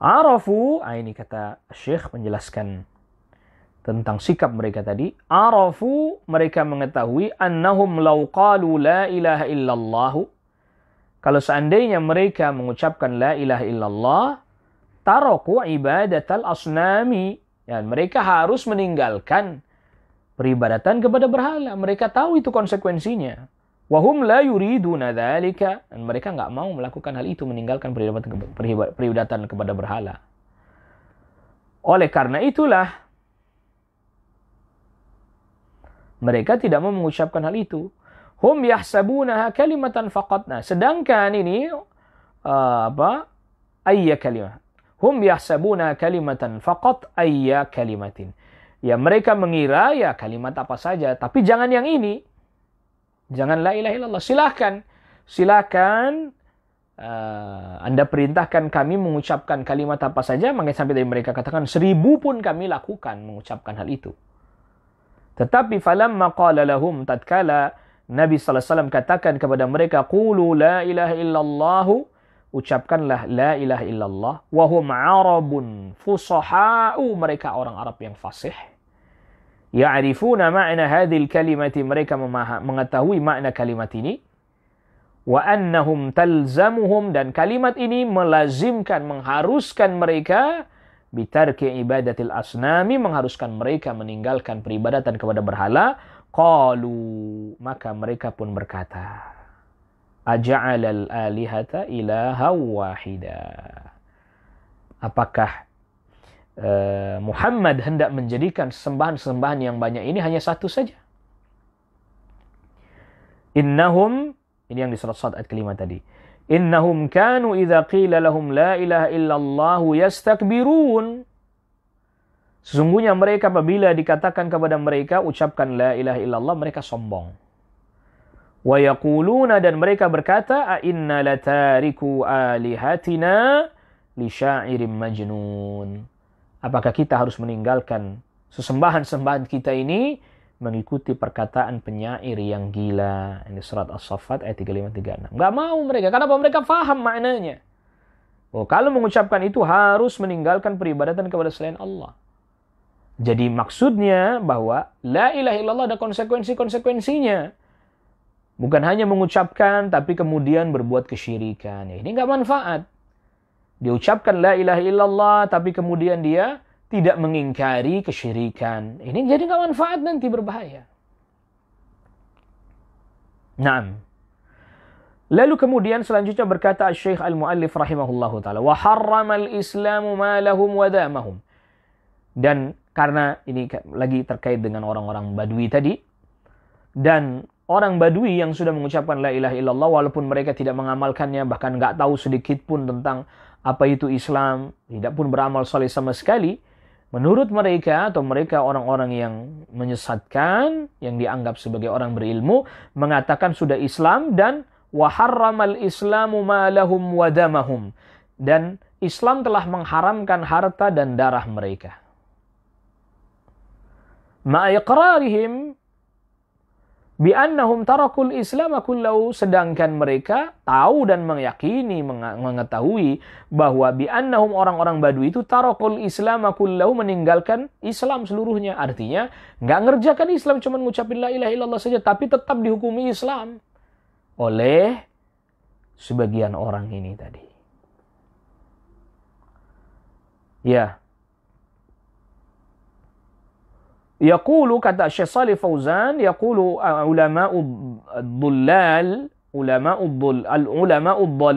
Arafu, ini kata Syekh menjelaskan tentang sikap mereka tadi. Arafu, mereka mengetahui, annahum law qalu la ilaha illallah. Kalau seandainya mereka mengucapkan la ilaha illallah, taraku ibadatal asnami. Dan mereka harus meninggalkan peribadatan kepada berhala. Mereka tahu itu konsekuensinya. Wahum la yuriduna dzalika. Dan mereka enggak mau melakukan hal itu, meninggalkan peribadatan kepada berhala. Oleh karena itulah mereka tidak mau mengucapkan hal itu. Hum yahsabunaha kalimatan faqat. Nah, sedangkan ini ayya kalimah. Hum yahsabunaha kalimatan faqat ayya kalimatin. Ya, mereka mengira ya kalimat apa saja, tapi jangan yang ini. Jangan la ilaha illallah. Silakan Anda perintahkan kami mengucapkan kalimat apa saja, makanya sampai dari mereka katakan 1000 pun kami lakukan mengucapkan hal itu. Tetapi falamma qala lahum, tatkala Nabi SAW katakan kepada mereka, Qulu la ilaha illallah, ucapkanlah la ilaha illallah, wahum arabun fusaha'u, mereka orang Arab yang fasih. Ya'rifuna ma'na hadhil kalimati, mereka mengetahui makna kalimat ini. Wa annahum talzamuhum, dan kalimat ini melazimkan, mengharuskan mereka bitarki ibadatil asnami, mengharuskan mereka meninggalkan peribadatan kepada berhala. Qalu, maka mereka pun berkata, aja'alal alihata ilaha wahida. Apakah Muhammad hendak menjadikan sembahan-sembahan yang banyak ini hanya satu saja? Innahum, ini yang di surat Sad ayat kelima tadi. Innahum kanu idza qila lahum la ilaha illallah yastakbirun. Sesungguhnya mereka apabila dikatakan kepada mereka ucapkan la ilaha illallah, mereka sombong. Wa yaquluna, dan mereka berkata, a inna latariku alihatina li syairim majnun. Apakah kita harus meninggalkan sesembahan-sembahan kita ini mengikuti perkataan penyair yang gila? Ini surat As-Saffat ayat 35-36. Enggak mau mereka. Kenapa? Mereka faham maknanya. Oh, kalau mengucapkan itu harus meninggalkan peribadatan kepada selain Allah. Jadi maksudnya bahwa la ilaha illallah ada konsekuensi-konsekuensinya. Bukan hanya mengucapkan tapi kemudian berbuat kesyirikan. Ya, ini enggak manfaat. Dia ucapkan la ilaha illallah tapi kemudian dia tidak mengingkari kesyirikan. Ini jadi enggak manfaat, nanti berbahaya. Naam. Lalu kemudian selanjutnya berkata Syekh Al-Muallif rahimahullahu taala, wa harramal islamu ma lahum wa damahum. Dan karena ini lagi terkait dengan orang-orang Badui tadi, dan orang Badui yang sudah mengucapkan la ilaha illallah walaupun mereka tidak mengamalkannya, bahkan nggak tahu sedikit pun tentang apa itu Islam, tidak pun beramal saleh sama sekali, menurut mereka atau mereka orang-orang yang menyesatkan, yang dianggap sebagai orang berilmu, mengatakan sudah Islam dan wa harramal islamu ma lahum wa damahum, dan Islam telah mengharamkan harta dan darah mereka. Ma'iqrarihim bi'annahum tarakul islam kullahu, sedangkan mereka tahu dan meyakini, mengetahui bahwa bi'annahum orang-orang Badui itu tarakul islam kullahu, meninggalkan Islam seluruhnya. Artinya nggak ngerjakan Islam, cuma ngucapin la ilaha illallah saja, tapi tetap dihukumi Islam oleh sebagian orang ini tadi. Ya. Yaqulu, kata Syekh Shalih Fauzan, yaqulu ulama'ud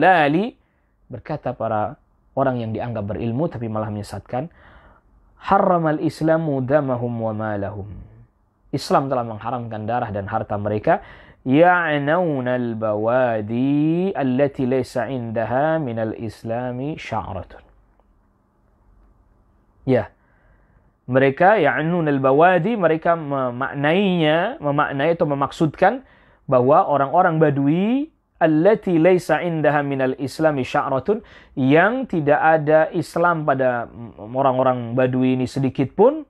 dhalali, berkata para orang yang dianggap berilmu tapi malah menyesatkan, harramal islamu damahum wa malahum. Islam telah mengharamkan darah dan harta mereka. Ya'nauna al-bawadi allati laysa 'indaha min al-islami sya'ratun. Ya. Mereka ya'nun al-bawadi, mereka memaknai atau memaksudkan bahwa orang-orang Badui allati laisa indaha minal islami sya'ratun, yang tidak ada Islam pada orang-orang Badui ini sedikit pun,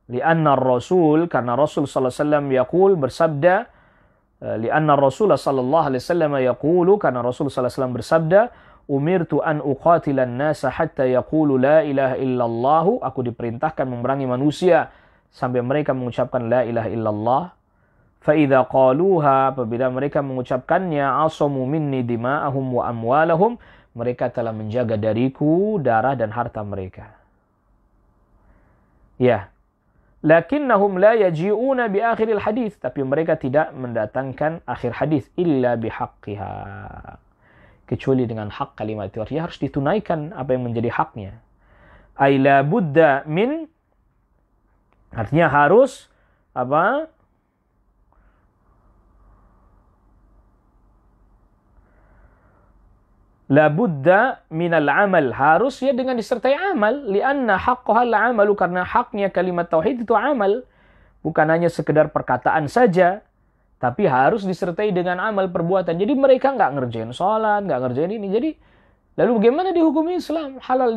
li'anna ar-rasul, karena Rasul sallallahu alaihi wasallam yaqul, bersabda, li'anna Rasul sallallahu alaihi wasallam yaqulu, karena Rasul sallallahu alaihi wasallam bersabda, umirtu an uqatilan nasa hatta yaqulu la ilaha illallah, aku diperintahkan memerangi manusia sampai mereka mengucapkan la ilaha illallah. Fa idza qaluha, apabila mereka mengucapkannya, asamu minni dima'ahum wa amwalahum, mereka telah menjaga dariku darah dan harta mereka. Ya. Lakinnahum la yaji'una bi akhiril hadis, tapi mereka tidak mendatangkan akhir hadis, illa bihaqqiha, kecuali dengan hak kalimat itu. Artinya harus ditunaikan apa yang menjadi haknya. Ay la budda min, artinya harus apa? La budda minal amal, harus ya dengan disertai amal. Lianna haqqaha al-amalu, karena haknya kalimat tauhid itu amal, bukan hanya sekedar perkataan saja, tapi harus disertai dengan amal, perbuatan. Jadi mereka nggak ngerjain sholat, nggak ngerjain ini. Jadi lalu bagaimana dihukumi Islam? Halal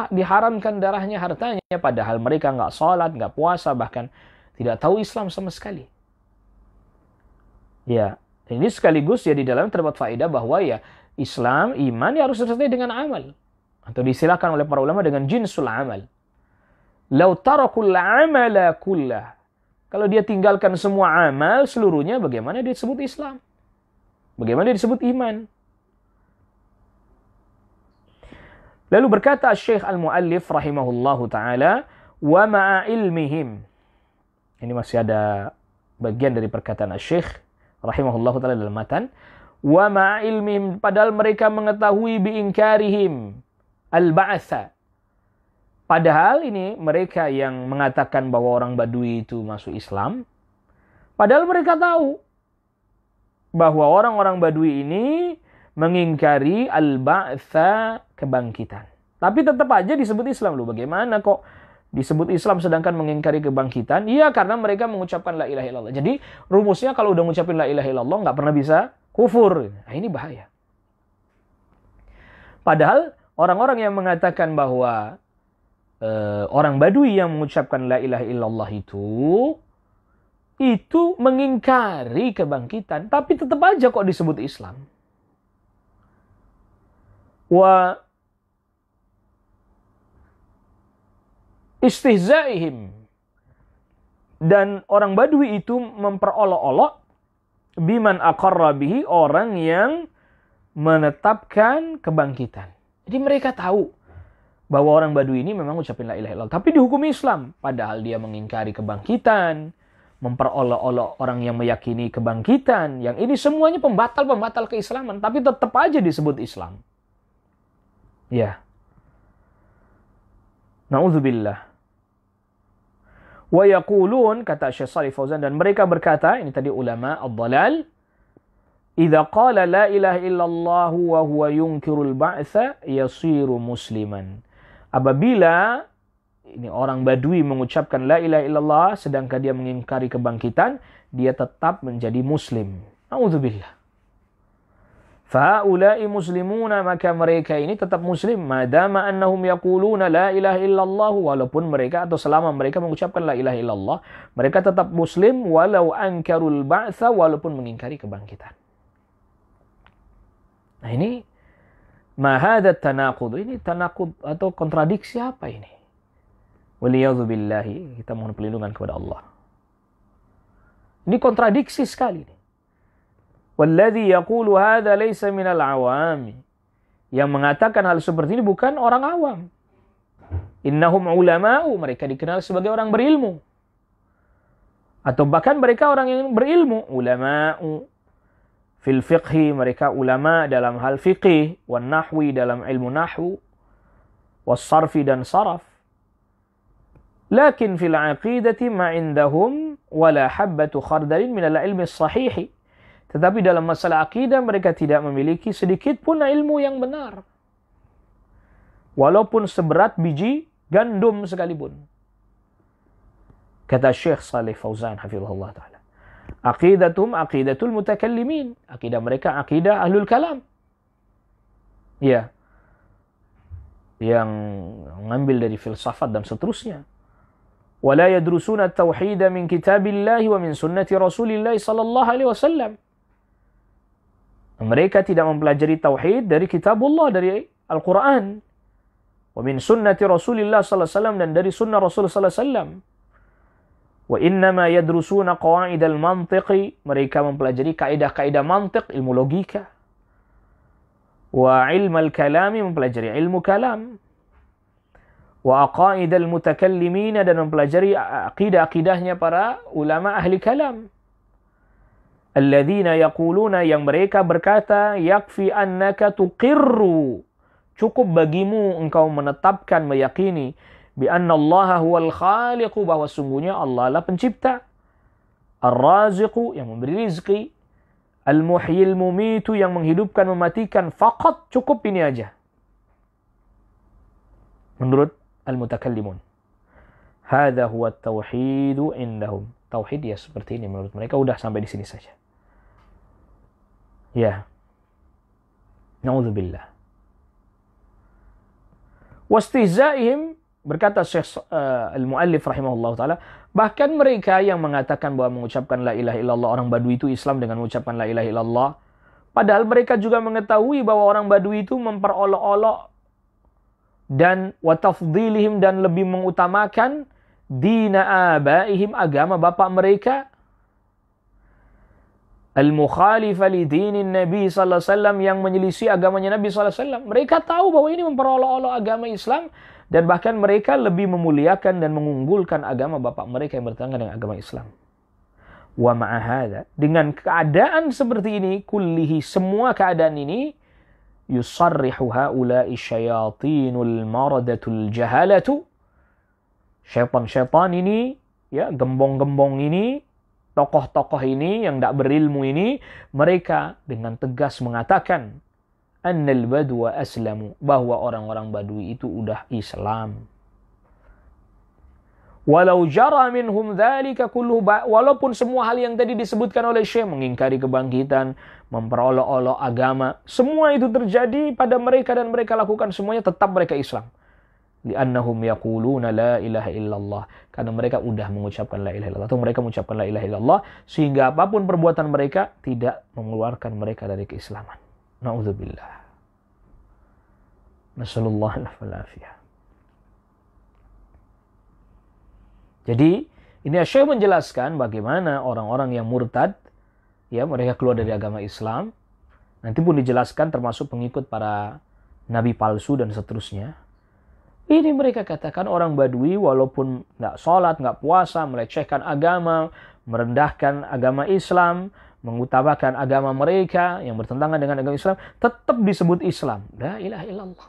diharamkan darahnya, hartanya, padahal mereka nggak sholat, nggak puasa, bahkan tidak tahu Islam sama sekali. Ya, ini sekaligus ya di dalam terdapat faedah bahwa ya Islam, iman ya harus disertai dengan amal, atau disilakan oleh para ulama dengan jinsul amal. Lau tarakul amala kullah, kalau dia tinggalkan semua amal seluruhnya, bagaimana dia disebut Islam? Bagaimana dia disebut iman? Lalu berkata Syekh Al-Muallif rahimahullahu ta'ala, wa ma'a ilmihim. Ini masih ada bagian dari perkataan Syekh rahimahullahu ta'ala dalam matan. Wa ma'a ilmihim, padahal mereka mengetahui biinkarihim al-ba'atha. Padahal ini mereka yang mengatakan bahwa orang Badui itu masuk Islam, padahal mereka tahu bahwa orang-orang Badui ini mengingkari al-ba'tha, kebangkitan. Tapi tetap aja disebut Islam. Loh, bagaimana kok disebut Islam sedangkan mengingkari kebangkitan? Iya, karena mereka mengucapkan la ilaha illallah. Jadi rumusnya kalau udah mengucapin la ilaha illallah nggak pernah bisa kufur. Nah, ini bahaya. Padahal orang-orang yang mengatakan bahwa orang Badui yang mengucapkan la ilaha illallah itu mengingkari kebangkitan, tapi tetap aja kok disebut Islam. Wa istihzaihim, dan orang Badui itu memperolok-olok biman aqarra bihi, orang yang menetapkan kebangkitan. Jadi mereka tahu bahwa orang Badui ini memang ucapin la ilaha illallah, tapi dihukumi Islam. Padahal dia mengingkari kebangkitan, memperolok-olok orang yang meyakini kebangkitan. Yang ini semuanya pembatal-pembatal keislaman, tapi tetap aja disebut Islam. Ya. Na'udzubillah. Wa yaqulun, kata Syekh Shalih Fauzan, dan mereka berkata, ini tadi ulama ad-dhalal, idza qala la ilaha illallah wa huwa yunkirul ba'tsa yasiru musliman. Apabila ini orang Badui mengucapkan la ilaha illallah sedangkan dia mengingkari kebangkitan, dia tetap menjadi muslim. A'udzubillah. Fa'ulai muslimuna, maka mereka ini tetap muslim madama annahum yaquluna la ilaha illallah, walaupun mereka atau selama mereka mengucapkan la ilaha illallah, mereka tetap muslim walau ankarul ba'tsa, walaupun mengingkari kebangkitan. Nah ini ma hadha tanaqud, ini tanaqud atau kontradiksi apa ini? Waliyadzubillahi, kita mohon perlindungan kepada Allah. Ini kontradiksi sekali. Walladzi yaqulu hadza laysa minal awami. Yang mengatakan hal seperti ini bukan orang awam. Innahum ulama'u, mereka dikenal sebagai orang berilmu. Atau bahkan mereka orang yang berilmu. Ulama'u fil fiqhi, mereka ulama dalam hal fiqih. Wan nahwi, dalam ilmu nahwu. Was sarfi, dan saraf. Lakin fil aqidati ma indahum wala habbatu khardalin minal ilmi sahihi. Tetapi dalam masalah akidah mereka tidak memiliki sedikit pun ilmu yang benar. Walaupun seberat biji gandum sekalipun. Kata Syekh Shalih Fauzan hafizahullah ta'ala. Aqidatum aqidatul mutakallimin. Akidah mereka akidah ahlul kalam. Ya. Yang mengambil dari filsafat dan seterusnya. ولا يدرسون التوحيد من كتاب الله ومن سنة رسول الله صلى الله عليه وسلم. Mereka tidak mempelajari tauhid dari kitabullah, dari Al-Quran. ومن سنة رسول الله صلى الله عليه وسلم, dan dari sunnah Rasul صلى الله عليه وسلم. وإنما يدرسون قواعد المنطق, mereka mempelajari kaidah-kaidah mantiq, ilmu logika. وعلم الكلام, mempelajari ilmu kalam. Wa aqaidal mutakallimina, dan mempelajari akidah-akidahnya para ulama ahli kalam. Alladzina yaquluna, yang mereka berkata, yakfi annaka tuqirru, cukup bagimu engkau menetapkan, meyakini, bi anna Allah huwal khaliqu, bahwa sungguhnya Allah lah pencipta, ar-raziqu, yang memberi rizki, al-muhyil mumitu, yang menghidupkan mematikan, faqat, cukup ini aja. Menurut al-mutakallimun. Hadza huwa at-tauhidu indahum. Tauhid ya seperti ini menurut mereka. Udah sampai di sini saja. Ya. Na'udzubillah. Wastihza'ihim, berkata Syekh al-Muallif rahimahullah ta'ala, bahkan mereka yang mengatakan bahwa mengucapkan la ilaha illallah, orang Badui itu Islam dengan mengucapkan la ilaha illallah, padahal mereka juga mengetahui bahwa orang Badui itu memperolok-olok dan watafdilihim, dan lebih mengutamakan dina abaihim, agama bapak mereka, al-mukhalifa li dinin Nabi sallallahu alaihi wasallam, yang menyelisih agamanya Nabi sallallahu alaihi wasallam. Mereka tahu bahwa ini memperolok-olok agama Islam, dan bahkan mereka lebih memuliakan dan mengunggulkan agama bapak mereka yang bertentangan dengan agama Islam. Wa ma'a hadza, dengan keadaan seperti ini, kullihi, semua keadaan ini, yusarrihu haula'i syayatinul maradatul jahalatu, syaitan-syaitan ini, ya, gembong-gembong ini, tokoh-tokoh ini yang tidak berilmu ini, mereka dengan tegas mengatakan annal badwa aslamu, bahwa orang-orang Badui itu udah Islam. Walau jara minhum dzalika kulluhu, walaupun semua hal yang tadi disebutkan oleh Syekh, mengingkari kebangkitan, memperolok-olok agama, semua itu terjadi pada mereka dan mereka lakukan semuanya, tetap mereka Islam. Li'annahum yaquluna la ilaha illallah, karena mereka udah mengucapkan la ilaha illallah, atau mereka mengucapkan la ilaha illallah, sehingga apapun perbuatan mereka tidak mengeluarkan mereka dari keislaman. Na'udzubillah. Nasallallahu alaihi. Jadi ini Syekh menjelaskan bagaimana orang-orang yang murtad, ya, mereka keluar dari agama Islam. Nanti pun dijelaskan termasuk pengikut para nabi palsu dan seterusnya. Ini mereka katakan orang Badui walaupun nggak sholat, nggak puasa, melecehkan agama, merendahkan agama Islam, mengutamakan agama mereka yang bertentangan dengan agama Islam, tetap disebut Islam. La ilaha illallah.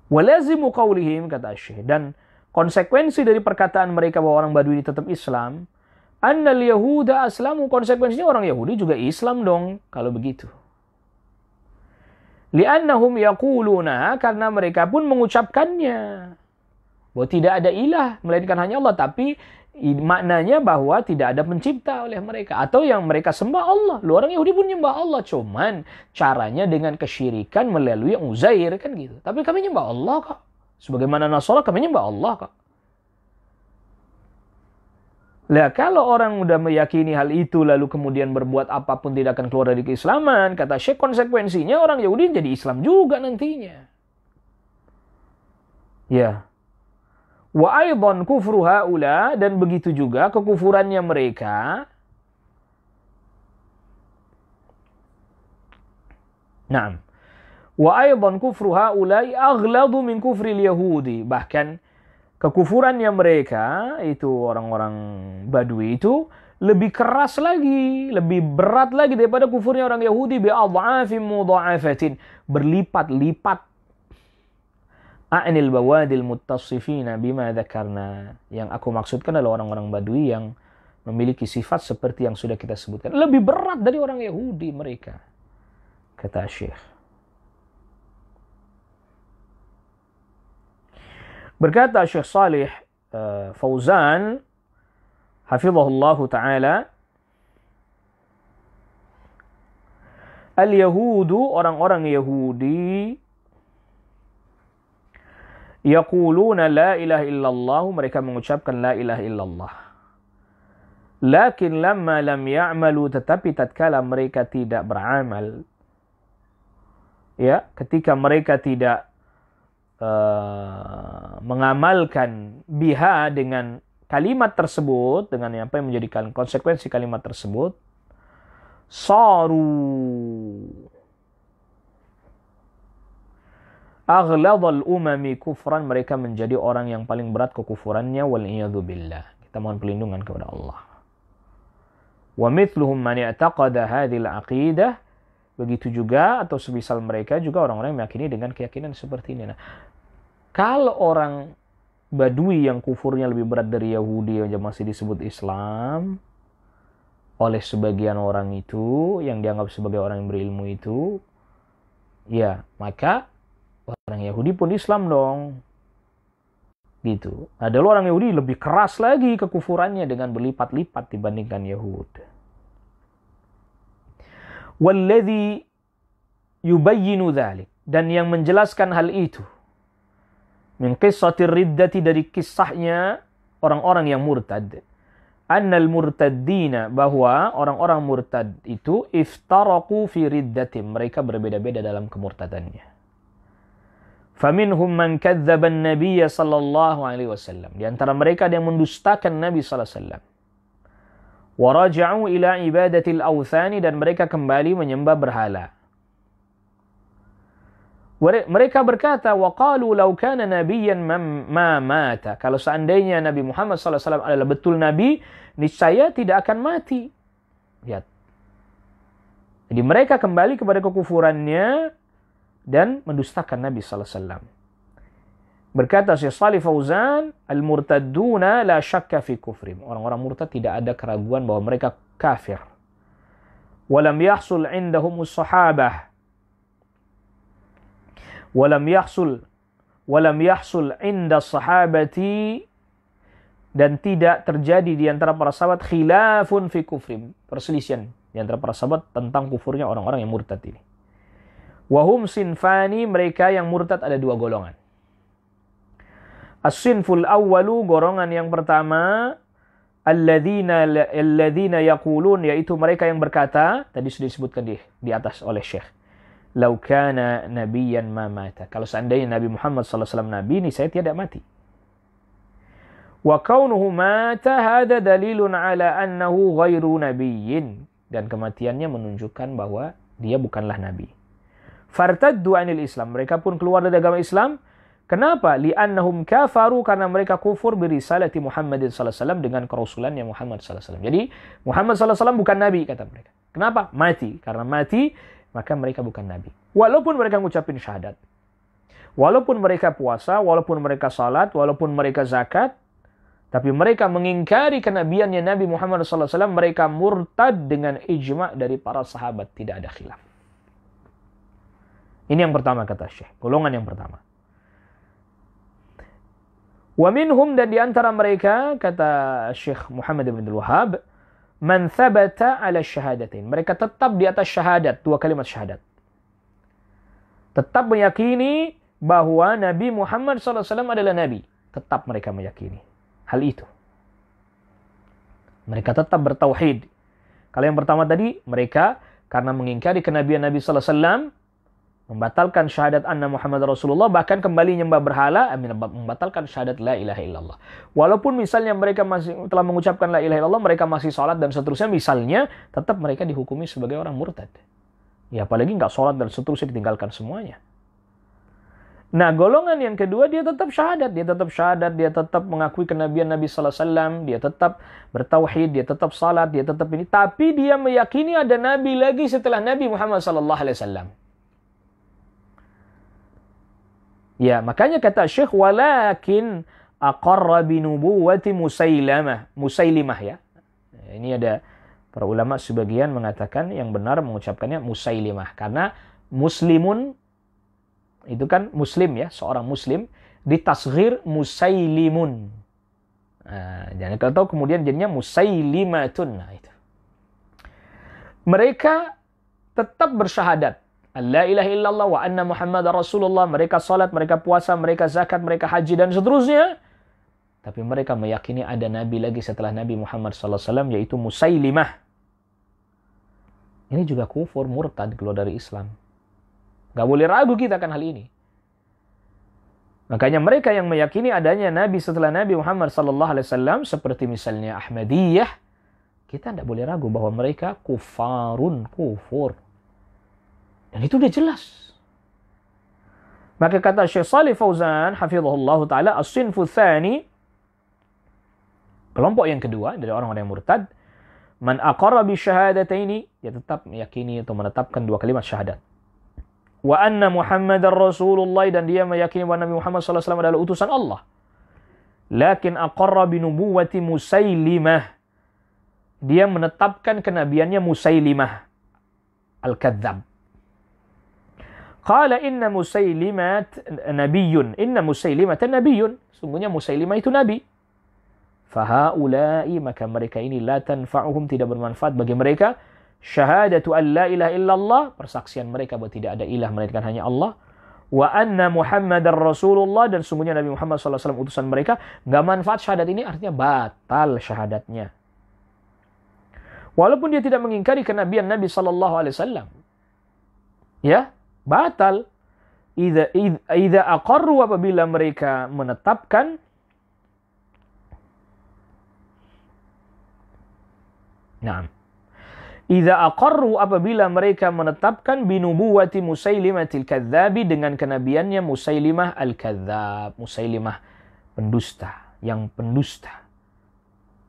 Walazimu qawlihim, kata Syekh, dan konsekuensi dari perkataan mereka bahwa orang Badui ini tetap Islam, annal yahuda aslamu, konsekuensinya orang Yahudi juga Islam dong kalau begitu. Li'annahum yaquluna, karena mereka pun mengucapkannya bahwa tidak ada ilah melainkan hanya Allah, tapi maknanya bahwa tidak ada pencipta oleh mereka, atau yang mereka sembah Allah. Lu orang Yahudi pun nyembah Allah, cuman caranya dengan kesyirikan melalui Uzair kan gitu. Tapi kami nyembah Allah kok. Sebagaimana Nasara kami nyembah Allah kok. Lah kalau orang udah meyakini hal itu lalu kemudian berbuat apapun tidak akan keluar dari keislaman, kata Syekh, konsekuensinya orang Yahudi jadi Islam juga nantinya. Ya. Wa aidan kufru haula, dan begitu juga kekufurannya mereka. Naam. Wa aidan kufru haula aghladu min kufril yahudi. Bahkan kekufurannya mereka itu orang-orang Badui itu lebih keras lagi, lebih berat lagi daripada kufurnya orang Yahudi, bi'adha'afin mudha'afatin, berlipat-lipat. A'nil bawadil muttasifina bima dzakarna. Yang aku maksudkan adalah orang-orang Badui yang memiliki sifat seperti yang sudah kita sebutkan. Lebih berat dari orang Yahudi mereka, kata Syekh. Berkata Syekh Salih Fauzan hafizahullahu ta'ala, al-Yahudu, orang-orang Yahudi, yaquluna la ilaha illallah, mereka mengucapkan la ilaha illallah. Lakin lamma lam ya'malu, tetapi tatkala mereka tidak beramal, ya, ketika mereka tidak mengamalkan biha dengan kalimat tersebut, dengan apa yang menjadikan konsekuensi kalimat tersebut, saru aghladzal umami kufran, mereka menjadi orang yang paling berat kekufurannya, wal iyadzu billah. Kita mohon perlindungan kepada Allah. Wa mithluhum man i'taqada hadhil aqidah, begitu juga atau semisal mereka juga orang-orang yang meyakini dengan keyakinan seperti ini. Nah, kalau orang Badui yang kufurnya lebih berat dari Yahudi yang masih disebut Islam oleh sebagian orang itu, yang dianggap sebagai orang yang berilmu itu, ya, maka orang Yahudi pun Islam dong. Gitu. Adalah orang Yahudi lebih keras lagi kekufurannya dengan berlipat-lipat dibandingkan Yahud. Walladhi yubayyinu dzalik, dan yang menjelaskan hal itu, min qissatir riddati, dari kisahnya orang-orang yang murtad, annal murtaddina, bahwa orang-orang murtad itu iftaraku fi riddatim, mereka berbeda-beda dalam kemurtadannya. Faminhum man kadzdzaba an-nabiyya sallallahu alaihi wasallam, di antara mereka ada yang mendustakan Nabi sallallahu alaihi wasallam. Wa raja'u ila ibadatil awthani, dan mereka kembali menyembah berhala. Mereka berkata, wa qalu law kana nabiyyan ma mata, kalau seandainya Nabi Muhammad sallallahu alaihi wasallam adalah betul nabi, niscaya tidak akan mati. Lihat. Jadi mereka kembali kepada kekufurannya dan mendustakan Nabi sallallahu alaihi wasallam. Berkata Syekh Shalih Fauzan, al-murtadduna la syakka fi kufrim, orang-orang murtad tidak ada keraguan bahwa mereka kafir. Walam yahsul indahum as-sahabah, walam yahsul inda sahabati, dan tidak terjadi di antara para sahabat khilafun fi kufrim, perselisihan di antara para sahabat tentang kufurnya orang-orang yang murtad ini. Wahum sinfani, mereka yang murtad ada dua golongan. As-sinful awwalu, golongan yang pertama, alladzina yaqulun, yaitu mereka yang berkata, tadi sudah disebutkan di atas oleh Syekh, lau kana nabiyyan ma mata, kalau seandainya Nabi Muhammad sallallahu alaihi wasallam nabi, ini saya tidak mati. Wa kaunuhu mata hada dalilun ala annahu ghairu nabiyyin, dan kematiannya menunjukkan bahwa dia bukanlah nabi. Fartaddu anil Islam, mereka pun keluar dari agama Islam. Kenapa? Li'annahum kafaru, karena mereka kufur birisalati Muhammadin sallallahu alaihi wasallam, dengan kerasulannya Muhammad sallallahu alaihi wasallam. Jadi Muhammad sallallahu alaihi wasallam bukan nabi, kata mereka. Kenapa? Mati. Karena mati, maka mereka bukan nabi. Walaupun mereka mengucapin syahadat. Walaupun mereka puasa, walaupun mereka salat, walaupun mereka zakat, tapi mereka mengingkari kenabiannya Nabi Muhammad SAW, mereka murtad dengan ijma' dari para sahabat. Tidak ada khilaf. Ini yang pertama kata Syekh. Golongan yang pertama. Wa minhum, dan di antara mereka, kata Syekh Muhammad bin Abdul Wahhab, man thabata ala syahadatain. Mereka tetap di atas syahadat, 2 kalimat syahadat. Tetap meyakini bahwa Nabi Muhammad SAW adalah Nabi. Tetap mereka meyakini hal itu. Mereka tetap bertauhid. Kalau yang pertama tadi, mereka karena mengingkari kenabian Nabi SAW, membatalkan syahadat anna Muhammad Rasulullah, bahkan kembali nyembah berhala, membatalkan syahadat la ilaha illallah. Walaupun misalnya mereka masih telah mengucapkan la ilaha illallah, mereka masih sholat dan seterusnya, misalnya, tetap mereka dihukumi sebagai orang murtad. Ya, apalagi nggak sholat dan seterusnya, ditinggalkan semuanya. Nah, golongan yang kedua, dia tetap syahadat, dia tetap mengakui kenabian Nabi SAW, dia tetap bertauhid, dia tetap salat, dia tetap ini, tapi dia meyakini ada Nabi lagi setelah Nabi Muhammad SAW. Ya, makanya kata Syekh, walakin aqarra binubuwati Musailimah ya. Ini ada para ulama sebagian mengatakan yang benar mengucapkannya Musailimah, karena muslimun itu kan muslim ya, seorang muslim, ditasghir Musailimun. Nah, jangan kalau tahu kemudian jadinya Musailimatun. Nah, itu. Mereka tetap bersyahadat la ilaha illallah wa anna Muhammad Rasulullah. Mereka salat, mereka puasa, mereka zakat, mereka haji dan seterusnya. Tapi mereka meyakini ada Nabi lagi setelah Nabi Muhammad SAW, yaitu Musailimah. Ini juga kufur, murtad, keluar dari Islam. Gak boleh ragu kita akan hal ini. Makanya mereka yang meyakini adanya Nabi setelah Nabi Muhammad SAW, seperti misalnya Ahmadiyah, kita tidak boleh ragu bahwa mereka kufur. Dan itu udah jelas. Maka kata Syekh Shalih Fauzan hafizahullah taala, as-sinfu tsani, kelompok yang kedua dari orang-orang yang murtad, man aqarra bi syahadataini, dia tetap meyakini atau menetapkan 2 kalimat syahadat. Wa anna Muhammadar Rasulullah, dan dia meyakini bahwa Nabi Muhammad SAW adalah utusan Allah. Lakin aqarra bi nubuwati Musailimah, dia menetapkan kenabiannya Musailimah al-kadzdzab. Qala inna Musailimat nabiyyun. Inna Musailimatan nabiyyun. Sungguhnya Musailimah itu nabi. Fahaulai, maka mereka ini la tanfa'uhum, tidak bermanfaat bagi mereka, syahadatu an la ilaha illallah, persaksian mereka bahwa tidak ada ilah melainkan hanya Allah, wa anna Muhammadar Rasulullah, dan sungguhnya Nabi Muhammad SAW utusan mereka. Nggak manfaat syahadat ini, artinya batal syahadatnya. Walaupun dia tidak mengingkari kenabian Nabi SAW. Ya, batal. Idza aqarru, apabila mereka menetapkan, nah, idza aqarru, apabila mereka menetapkan binubuwati Musailimatil kadzabi, dengan kenabiannya Musailimah al-kadzdzab, Musailimah pendusta, yang pendusta.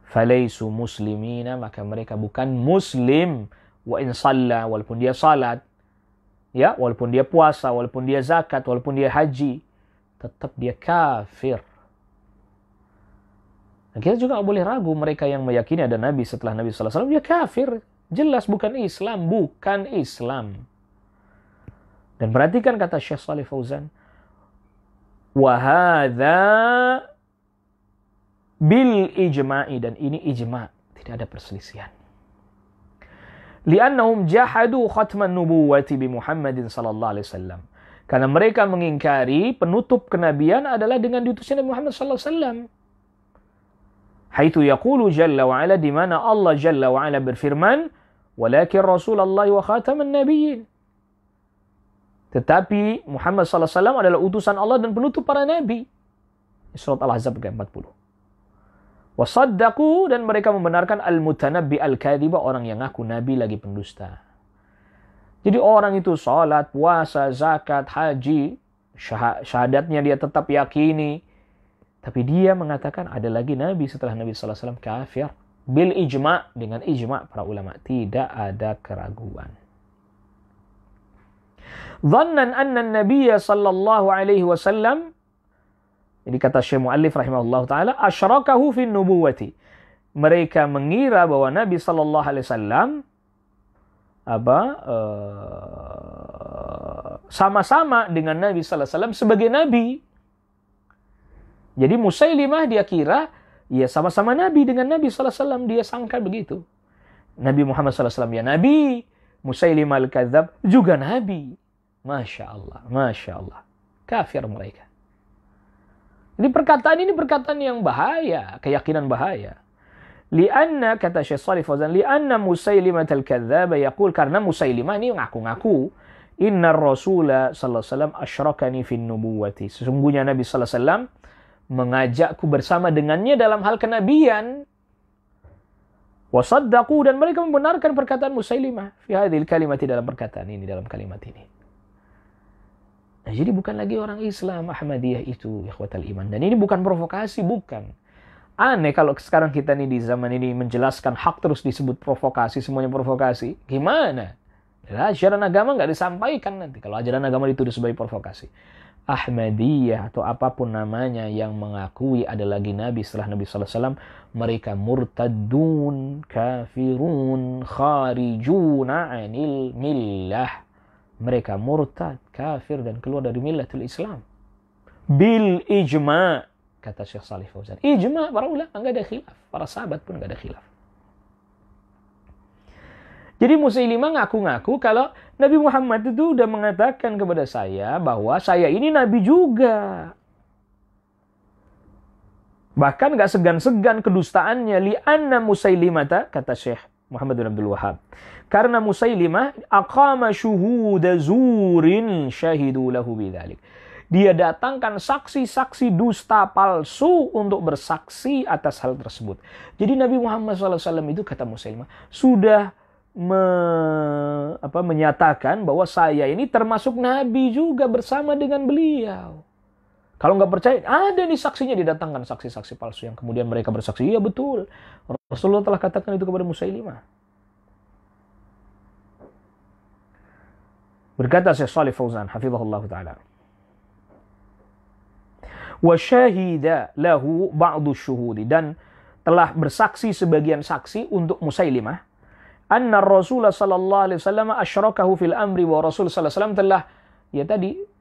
Falaisu muslimina, maka mereka bukan muslim. Wa in shalla, walaupun dia salat, ya, walaupun dia puasa, walaupun dia zakat, walaupun dia haji, tetap dia kafir. Dan kita juga boleh ragu mereka yang meyakini ada Nabi setelah Nabi SAW, dia kafir. Jelas bukan Islam, bukan Islam. Dan perhatikan kata Syekh Shalih Fauzan, wa hadza bil ijma'i, dan ini ijma', tidak ada perselisihan. Li'annahum jahadu khatman nubuwati bi Muhammadin sallallahu alaihi wasallam. Karena mereka mengingkari penutup kenabian adalah dengan diutusnya Nabi Muhammad sallallahu alaihi wasallam. Haitsu yaqulu jalla wa ala, di mana Allah jalla wa ala berfirman, walakin Rasulullah wa khataman nabiyyin. Tetapi Muhammad sallallahu alaihi wasallam adalah utusan Allah dan penutup para nabi. Surat Al-Ahzab ayat 40. Wasaddaqu, dan mereka membenarkan al-mutanabbi al-kadhiba, orang yang ngaku nabi lagi pendusta. Jadi orang itu salat, puasa, zakat, haji, syahadatnya dia tetap yakini, tapi dia mengatakan ada lagi nabi setelah Nabi sallallahu alaihi wasallam, kafir. Bil ijma', dengan ijma' para ulama, tidak ada keraguan. Dhannan anna an-nabiyya sallallahu alaihi wasallam, ini kata Syekh Mu'allif rahimahullah ta'ala, asyrakahu fin nubuwati. Mereka mengira bahwa Nabi sallallahu alaihi wasallam sama-sama dengan Nabi sallallahu alaihi wasallam sebagai nabi. Jadi Musailimah dia kira ya sama-sama nabi dengan Nabi sallallahu alaihi wasallam, dia sangka begitu. Nabi Muhammad sallallahu alaihi wasallam ya nabi, Musailimah al-Kadzdzab juga nabi. Masya Allah, Masya Allah. Kafir mereka. Jadi perkataan ini perkataan yang bahaya, keyakinan bahaya. Lianna, kata Syekh Shalih Fauzan, lianna Musailimah al-Kadzdzab yaqul, karena Musailimah ini ngaku-ngaku, inna Rasulullah sallallahu alaihi wasallam asyrakani fin nubuwati. Sesungguhnya Nabi sallallahu alaihi wasallam mengajakku bersama dengannya dalam hal kenabian. Wasaddaqu, dan mereka membenarkan perkataan Musailimah fi hadhil kalimati, dalam perkataan ini, dalam kalimat ini. Nah, jadi bukan lagi orang Islam Ahmadiyah itu, ikhwatal iman. Dan ini bukan provokasi, bukan. Aneh kalau sekarang kita nih di zaman ini menjelaskan hak terus disebut provokasi, semuanya provokasi. Gimana? Ya, ajaran agama nggak disampaikan nanti kalau ajaran agama itu sebagai provokasi. Ahmadiyah atau apapun namanya yang mengakui ada lagi Nabi setelah Nabi sallallahu alaihi wasallam, mereka murtadun, kafirun, kharijuna anil millah. Mereka murtad, kafir, dan keluar dari millatul Islam. Bil ijma', kata Syekh Shalih Fauzan. Ijma' para ulama, nggak ada khilaf. Para sahabat pun nggak ada khilaf. Jadi Musailimah ngaku-ngaku kalau Nabi Muhammad itu udah mengatakan kepada saya bahwa saya ini Nabi juga. Bahkan nggak segan-segan kedustaannya. Li'anna Musailimata, kata Syekh Muhammad bin Abdul Wahhab, karena Musailimah aqama syuhuda zurin syahidu lahu bidzalik. Dia datangkan saksi-saksi dusta palsu untuk bersaksi atas hal tersebut. Jadi Nabi Muhammad SAW itu, kata Musailimah, sudah menyatakan bahwa saya ini termasuk Nabi juga bersama dengan beliau. Kalau nggak percaya, ada nih saksinya, didatangkan saksi-saksi palsu yang kemudian mereka bersaksi, iya betul, Rasulullah telah katakan itu kepada Musailimah. Berkata Syekh Shalih Fauzan hafizahullah ta'ala, wa syahida lahu ba'du syuhudi, dan telah bersaksi sebagian saksi untuk Musailimah, anna Rasulullah sallallahu alaihi wasallam asyrakahu fil amri, wa Rasul sallallahu alaihi wasallam telah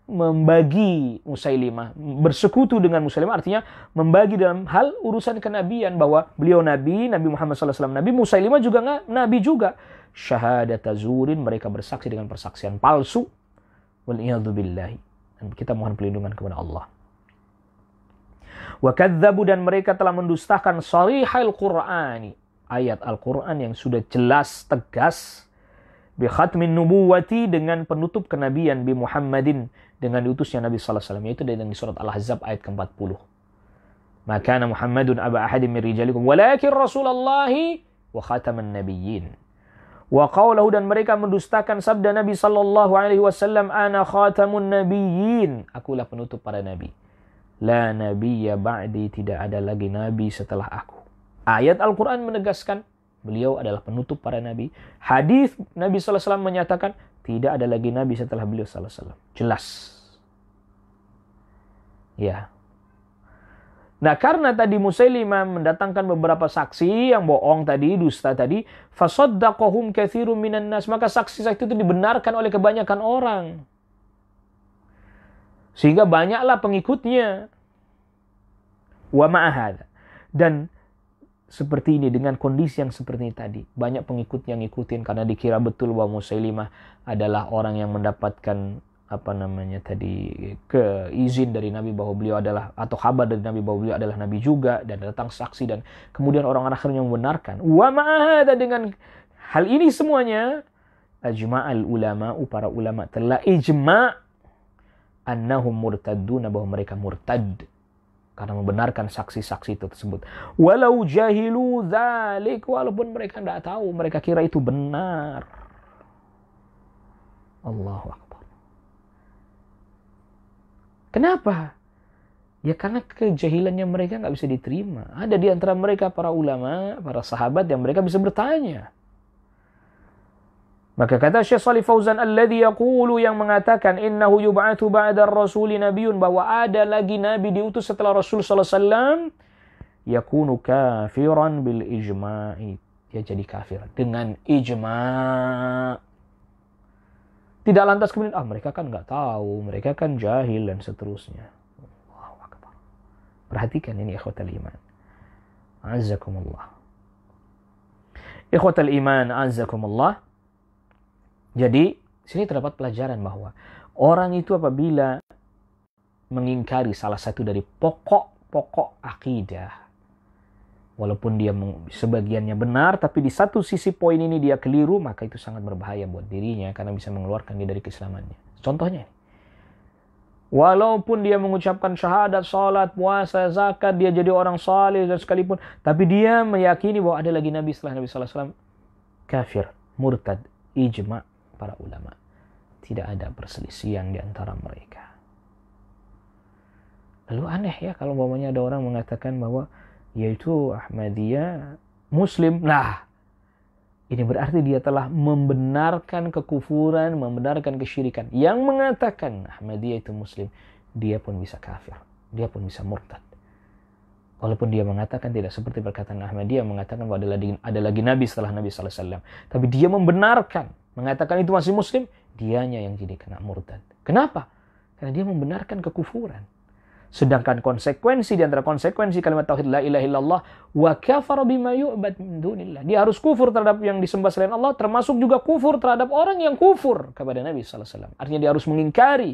membagi Musailimah, bersekutu dengan Musailimah, artinya membagi dalam hal urusan kenabian, bahwa beliau Nabi, Nabi Muhammad sallallahu alaihi wasallam Nabi, Musailimah juga Nabi juga. Syahadata zurin, mereka bersaksi dengan persaksian palsu. Wal'iyadzu billahi, dan kita mohon perlindungan kepada Allah. Wa kadzabu, dan mereka telah mendustakan sharihal Qur'ani, ayat Al-Quran yang sudah jelas, tegas, bi khatmin nubuwati, dengan penutup kenabian, bi Muhammadin, dengan diutusnya Nabi sallallahu alaihi wasallam, yaitu dari surat Al-Ahzab ayat ke-40. Maka Muhammadun aba ahadin min rijalikum walakin Rasulullahi wa khataman nabiyyin. Wa qawlahu, dan mereka mendustakan sabda Nabi sallallahu alaihi wasallam, ana khatamun nabiyyin, akulah penutup para nabi. La nabiyya ba'di, tidak ada lagi nabi setelah aku. Ayat Al-Quran menegaskan beliau adalah penutup para nabi. Hadis Nabi sallallahu alaihi wasallam menyatakan tidak ada lagi nabi setelah beliau sallallahu alaihi wasallam. Jelas. Ya. Nah, karena tadi Musailimah mendatangkan beberapa saksi yang bohong tadi, dusta tadi, fasaddaqahum katsirun minan nas, maka saksi-saksi itu dibenarkan oleh kebanyakan orang. Sehingga banyaklah pengikutnya. Wa ma'ahad. Dan seperti ini, dengan kondisi yang seperti ini tadi, banyak pengikut yang ngikutin karena dikira betul bahwa Musailimah adalah orang yang mendapatkan izin dari Nabi bahwa beliau adalah, atau kabar dari Nabi bahwa beliau adalah Nabi juga, dan datang saksi, dan kemudian orang akhirnya membenarkan. Wa ma'ahada, dengan hal ini semuanya, ajma'al ulama, para ulama telah ijma' annahum murtadduna, bahwa mereka murtad karena membenarkan saksi-saksi itu tersebut. Walau jahilu dzalik, walaupun mereka tidak tahu, mereka kira itu benar. Allahu Akbar. Kenapa? Ya karena kejahilannya mereka nggak bisa diterima. Ada di antara mereka para ulama, para sahabat yang mereka bisa bertanya. Maka kata Syekh Shalih Fauzan, alladzi yaqulu, yang mengatakan innahu yub'atsu ba'da ar-rasuli nabiyyun, bahwa ada lagi nabi diutus setelah Rasul sallallahu alaihi wasallam, yakunu kafiran bil ijma'i, dia jadi kafir dengan ijma'. Tidak lantas kemudian mereka kan nggak tahu, mereka kan jahil dan seterusnya. Allahu akbar. Perhatikan ini ikhwatal iman. Azzakumullah. Ikhwatal iman, azzakumullah. Jadi, sini terdapat pelajaran bahwa orang itu apabila mengingkari salah satu dari pokok-pokok akidah, walaupun dia sebagiannya benar, tapi di satu sisi poin ini dia keliru, maka itu sangat berbahaya buat dirinya karena bisa mengeluarkan dia dari keislamannya. Contohnya, walaupun dia mengucapkan syahadat, salat, puasa, zakat, dia jadi orang saleh dan sekalipun, tapi dia meyakini bahwa ada lagi nabi setelah Nabi sallallahu alaihi wasallam, kafir, murtad, ijma' para ulama. Tidak ada perselisihan di antara mereka. Lalu aneh ya kalau umpamanya ada orang mengatakan bahwa yaitu Ahmadiyah Muslim. Nah, ini berarti dia telah membenarkan kekufuran, membenarkan kesyirikan. Yang mengatakan Ahmadiyah itu Muslim, dia pun bisa kafir, dia pun bisa murtad. Walaupun dia mengatakan tidak seperti perkataan Ahmadiyah, mengatakan bahwa ada lagi Nabi setelah Nabi sallallahu alaihi wasallam, tapi dia membenarkan, mengatakan itu masih Muslim, dianya yang jadi kena murtad. Kenapa? Karena dia membenarkan kekufuran. Sedangkan konsekuensi di antara konsekuensi kalimat tauhid la ilaha illallah wa kafara bima yu'bad min dunillah. Dia harus kufur terhadap yang disembah selain Allah, termasuk juga kufur terhadap orang yang kufur kepada Nabi sallallahu alaihi wasallam. Artinya dia harus mengingkari,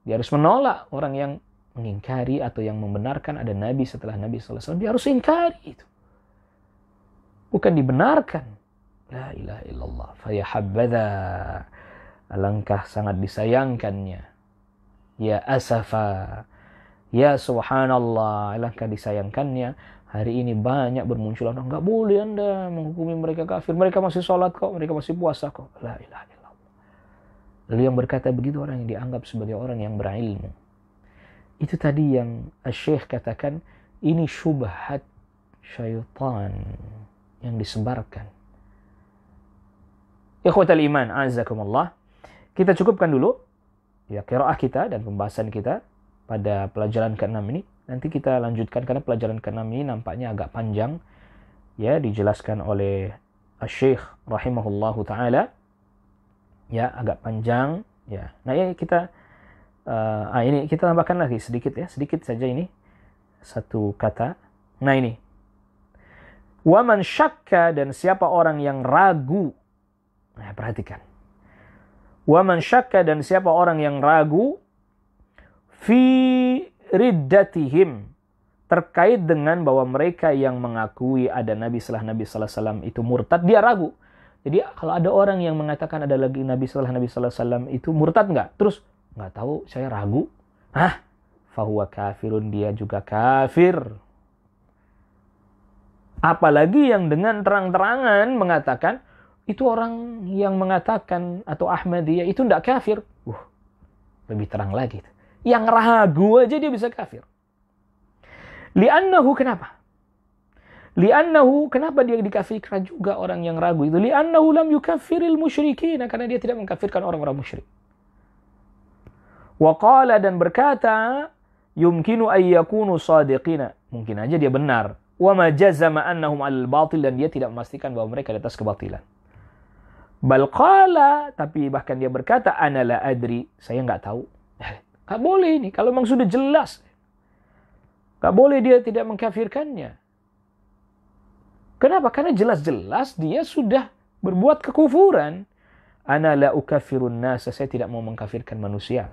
dia harus menolak orang yang mengingkari atau yang membenarkan ada Nabi setelah Nabi sallallahu alaihi wasallam. Dia harus ingkari itu. Bukan dibenarkan. La ilaha illallah. Fa ya habadha. Alangkah sangat disayangkannya. Ya asafa. Ya subhanallah, alangkah disayangkannya. Hari ini banyak bermunculan orang, nggak boleh Anda menghukumi mereka kafir. Mereka masih sholat kok, mereka masih puasa kok. La ilaha illallah. Lalu yang berkata begitu orang yang dianggap sebagai orang yang berilmu. Itu tadi yang Syekh katakan, ini syubhat syaitan yang disebarkan. Ikhwatal iman, azakumullah. Kita cukupkan dulu ya qiraah kita dan pembahasan kita pada pelajaran ke-6 ini. Nanti kita lanjutkan karena pelajaran ke-6 ini nampaknya agak panjang. Ya, dijelaskan oleh Syekh rahimahullahu taala. Ya, agak panjang, ya. Nah, ya kita ini kita tambahkan lagi sedikit ya, sedikit saja ini. Satu kata. Nah, ini. Wa man syakka, dan siapa orang yang ragu. Nah, perhatikan. Wa man syakka, dan siapa orang yang ragu fi riddatihim, terkait dengan bahwa mereka yang mengakui ada Nabi setelah Nabi sallallahu alaihi wasallam itu murtad, dia ragu. Jadi kalau ada orang yang mengatakan ada lagi Nabi setelah Nabi sallallahu alaihi wasallam itu murtad enggak? Terus enggak tahu, saya ragu. Fahuwa kafirun, dia juga kafir. Apalagi yang dengan terang-terangan mengatakan itu orang yang mengatakan atau Ahmadiyah itu enggak kafir. Lebih terang lagi. Yang ragu aja dia bisa kafir. Li'annahu, kenapa? Li'annahu, kenapa dia dikafirkan juga orang yang ragu itu? Li'annahu lam yukaffiril musyrikin, karena dia tidak mengkafirkan orang-orang musyrik. Wa qala, dan berkata, yumkinu ayyakunu sadiqina, mungkin aja dia benar. Wa ma jazama annahum alal batil, dan dia tidak memastikan bahwa mereka di atas kebatilan. Bal qala, tapi bahkan dia berkata, ana la adri, saya enggak tahu. Nggak boleh ini, kalau memang sudah jelas. Nggak boleh dia tidak mengkafirkannya. Kenapa? Karena jelas-jelas dia sudah berbuat kekufuran. Ana la ukafirun nas, saya tidak mau mengkafirkan manusia.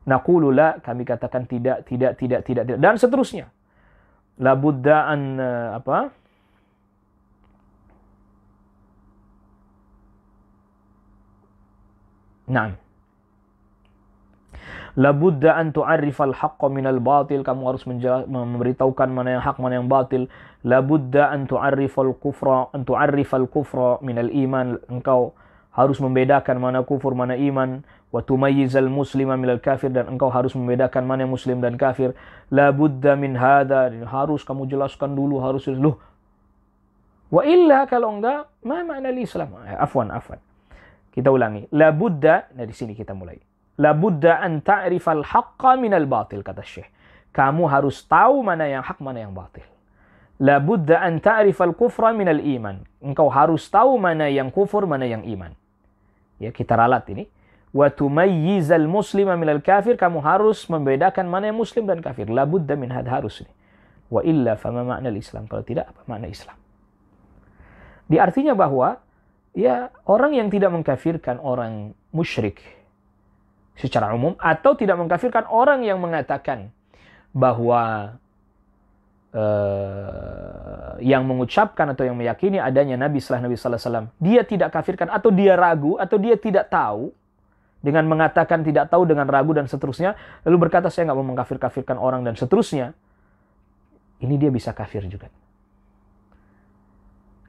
Naqulu la, kami katakan tidak. Dan seterusnya. La budda an, Naam. Labudda an tu'arrifal haqqa minal batil, kamu harus memberitahukan mana yang hak, mana yang batil. Labudda an tu'arrifal kufra minal iman, engkau harus membedakan mana kufur, mana iman. Wa tumayyizal muslima minal kafir, dan engkau harus membedakan mana yang muslim dan kafir. Labudda min hadha, harus kamu jelaskan dulu, harus loh. Wa illa kalau enggak, ma makna Islam? Afwan. Kita ulangi. La budda, nah di sini kita mulai. La budda an ta'rifal haqqa minal batil, kata Syekh. Kamu harus tahu mana yang hak, mana yang batil. La budda an ta'rifal kufra minal iman. Engkau harus tahu mana yang kufur, mana yang iman. Ya, kita ralat ini. Wa tumayyizal muslima minal kafir. Kamu harus membedakan mana yang muslim dan kafir. La budda min had, harus ini. Wa illa fama makna Islam. Kalau tidak, apa makna Islam? Di artinya bahwa ya orang yang tidak mengkafirkan orang musyrik secara umum, atau tidak mengkafirkan orang yang mengatakan bahwa yang mengucapkan atau yang meyakini adanya Nabi setelah Nabi sallallahu alaihi wasallam, dia tidak kafirkan atau dia ragu atau dia tidak tahu, dengan mengatakan tidak tahu dengan ragu dan seterusnya, lalu berkata saya nggak mau mengkafir-kafirkan orang dan seterusnya, ini dia bisa kafir juga.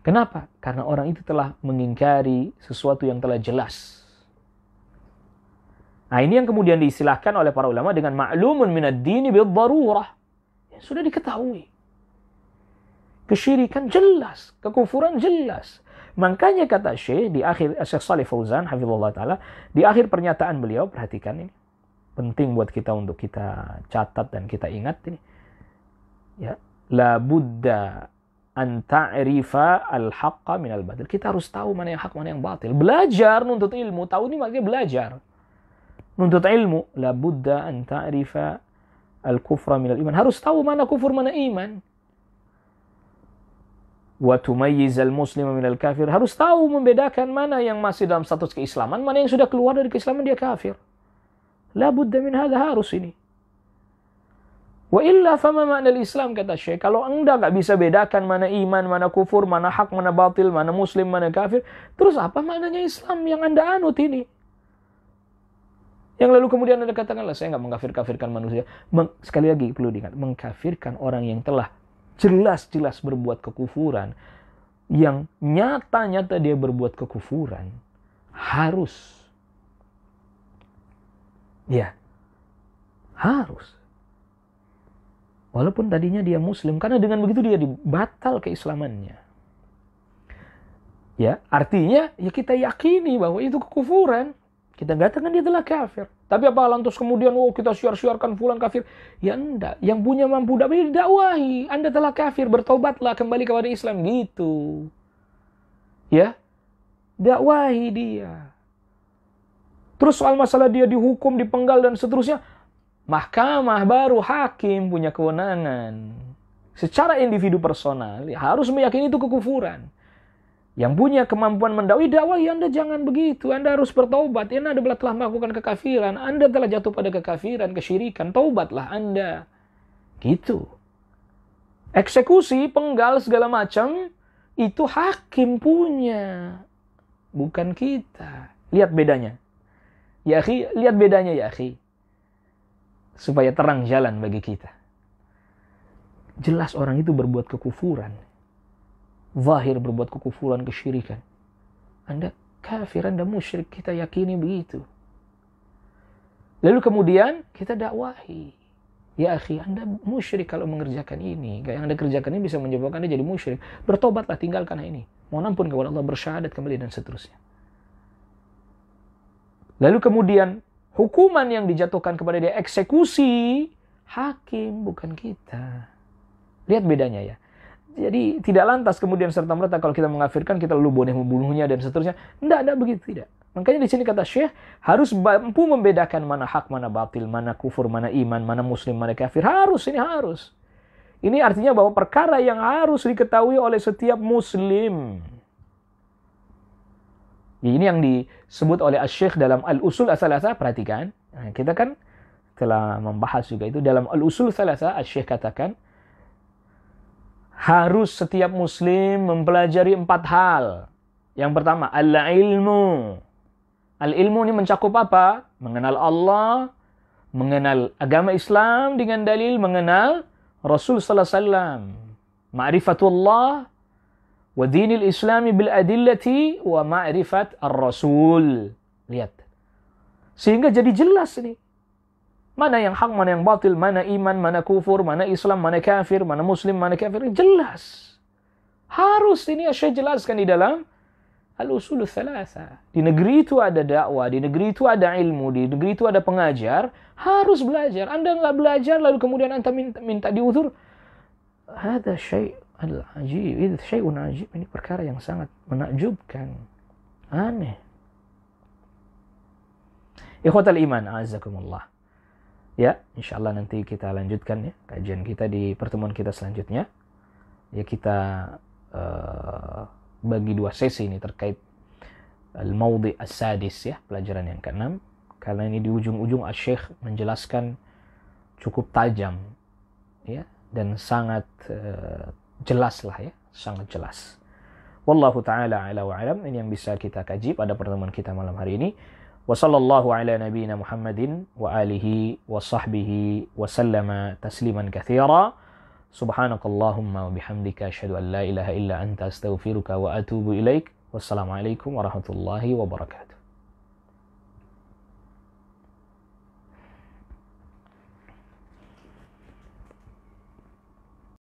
Kenapa? Karena orang itu telah mengingkari sesuatu yang telah jelas. Nah, ini yang kemudian diistilahkan oleh para ulama dengan ma'lumun minad dini bid-darurah. Yang sudah diketahui. Kesyirikan jelas, kekufuran jelas. Makanya kata Syekh di akhir, Syekh Shalih Fauzan hafizahullah taala, di akhir pernyataan beliau, perhatikan ini. Penting buat kita untuk kita catat dan kita ingat ini. Ya, la budda an ta'rifa al-haqqa minal batil. Kita harus tahu mana yang hak, mana yang batil. Belajar, nuntut ilmu. Tahu ini makanya belajar. Nuntut ilmu. La budda an ta'rifa al-kufra minal iman. Harus tahu mana kufur, mana iman. Wa tumayyizal muslima minal kafir. Harus tahu membedakan mana yang masih dalam status keislaman, mana yang sudah keluar dari keislaman dia kafir. La budda min hadha, harus ini. Wa illa fama makna Islam, kata Syekh. Kalau anda nggak bisa bedakan mana iman, mana kufur, mana hak, mana batil, mana muslim, mana kafir, terus apa maknanya Islam yang anda anut ini? Yang lalu kemudian anda katakan, lah saya nggak mengkafir-kafirkan manusia. Sekali lagi perlu diingat, mengkafirkan orang yang telah jelas-jelas berbuat kekufuran, yang nyata-nyata dia berbuat kekufuran, harus. Ya, harus. Walaupun tadinya dia muslim, karena dengan begitu dia dibatal keislamannya. Ya, artinya ya kita yakini bahwa itu kekufuran. Kita katakan dia telah kafir. Tapi apa lantas kemudian kita siar-siarkan fulan kafir? Ya enggak. Yang punya mampu dakwahi. Anda telah kafir, bertobatlah kembali kepada Islam gitu. Ya. Dakwahi dia. Terus soal masalah dia dihukum, dipenggal dan seterusnya, mahkamah baru hakim punya kewenangan. Secara individu personal harus meyakini itu kekufuran. Yang punya kemampuan mendakwai, dakwahi, Anda jangan begitu. Anda harus bertaubat. Anda telah melakukan kekafiran. Anda telah jatuh pada kekafiran, kesyirikan. Taubatlah Anda. Gitu. Eksekusi, penggal, segala macam, itu hakim punya. Bukan kita. Lihat bedanya. Ya akhi, lihat bedanya ya akhi. Supaya terang jalan bagi kita. Jelas orang itu berbuat kekufuran. Zahir berbuat kekufuran, kesyirikan. Anda kafir, Anda musyrik, kita yakini begitu. Lalu kemudian kita dakwahi. Ya akhi, Anda musyrik kalau mengerjakan ini. Yang Anda kerjakan ini bisa menyebabkan Anda jadi musyrik. Bertobatlah, tinggalkan ini. Mohon ampun kepada Allah, bersyahadat kembali dan seterusnya. Lalu kemudian hukuman yang dijatuhkan kepada dia, eksekusi, hakim, bukan kita. Lihat bedanya ya. Jadi tidak lantas kemudian serta-merta kalau kita mengkafirkan kita lalu boleh membunuhnya dan seterusnya. Tidak begitu, tidak. Makanya di sini kata Syekh harus mampu membedakan mana hak, mana batil, mana kufur, mana iman, mana muslim, mana kafir. Harus, ini harus. Ini artinya bahwa perkara yang harus diketahui oleh setiap muslim. Ini yang disebut oleh Syekh dalam Al-Usul Ats-Tsalatsah, perhatikan. Nah, kita kan telah membahas juga itu dalam Al-Usul Ats-Tsalatsah, Syekh katakan harus setiap muslim mempelajari 4 hal. Yang pertama, al-ilmu. Al-ilmu ini mencakup apa? Mengenal Allah, mengenal agama Islam dengan dalil mengenal Rasul sallallahu alaihi wasallam. Ma'rifatullah wa dinil islami bil adillati wa ma'rifat ar-rasul. Lihat. Sehingga jadi jelas ini. Mana yang hak, mana yang batil, mana iman, mana kufur, mana Islam, mana kafir, mana muslim, mana kafir. Jelas. Harus ini Syekh jelaskan di dalam Al-Usul Thalatha. Di negeri itu ada dakwah, di negeri itu ada ilmu, di negeri itu ada pengajar, harus belajar. Anda nggak belajar lalu kemudian Anda minta diuzur. Hada syai' al-ajib, itu syai'un ajib. Ini perkara yang sangat menakjubkan. Aneh. Ikhwatal iman, a'azzakumullah. Ya, insyaallah nanti kita lanjutkan ya kajian kita di pertemuan kita selanjutnya. Ya, kita bagi 2 sesi ini terkait al-mawdi' as-sadis ya, pelajaran yang ke-6. Karena ini di ujung-ujung Asy-Syaikh menjelaskan cukup tajam ya dan sangat jelas lah ya, sangat jelas. Wallahu taala ala wa alam. Ini yang bisa kita kaji pada pertemuan kita malam hari ini. Wa sallallahu ala nabiyyina Muhammadin wa alihi wa sahbihi wa sallama tasliman katsira. Subhanakallahumma wa bihamdika asyhadu an la ilaha illa anta astaghfiruka wa atubu ilaik. Wassalamualaikum warahmatullahi wabarakatuh.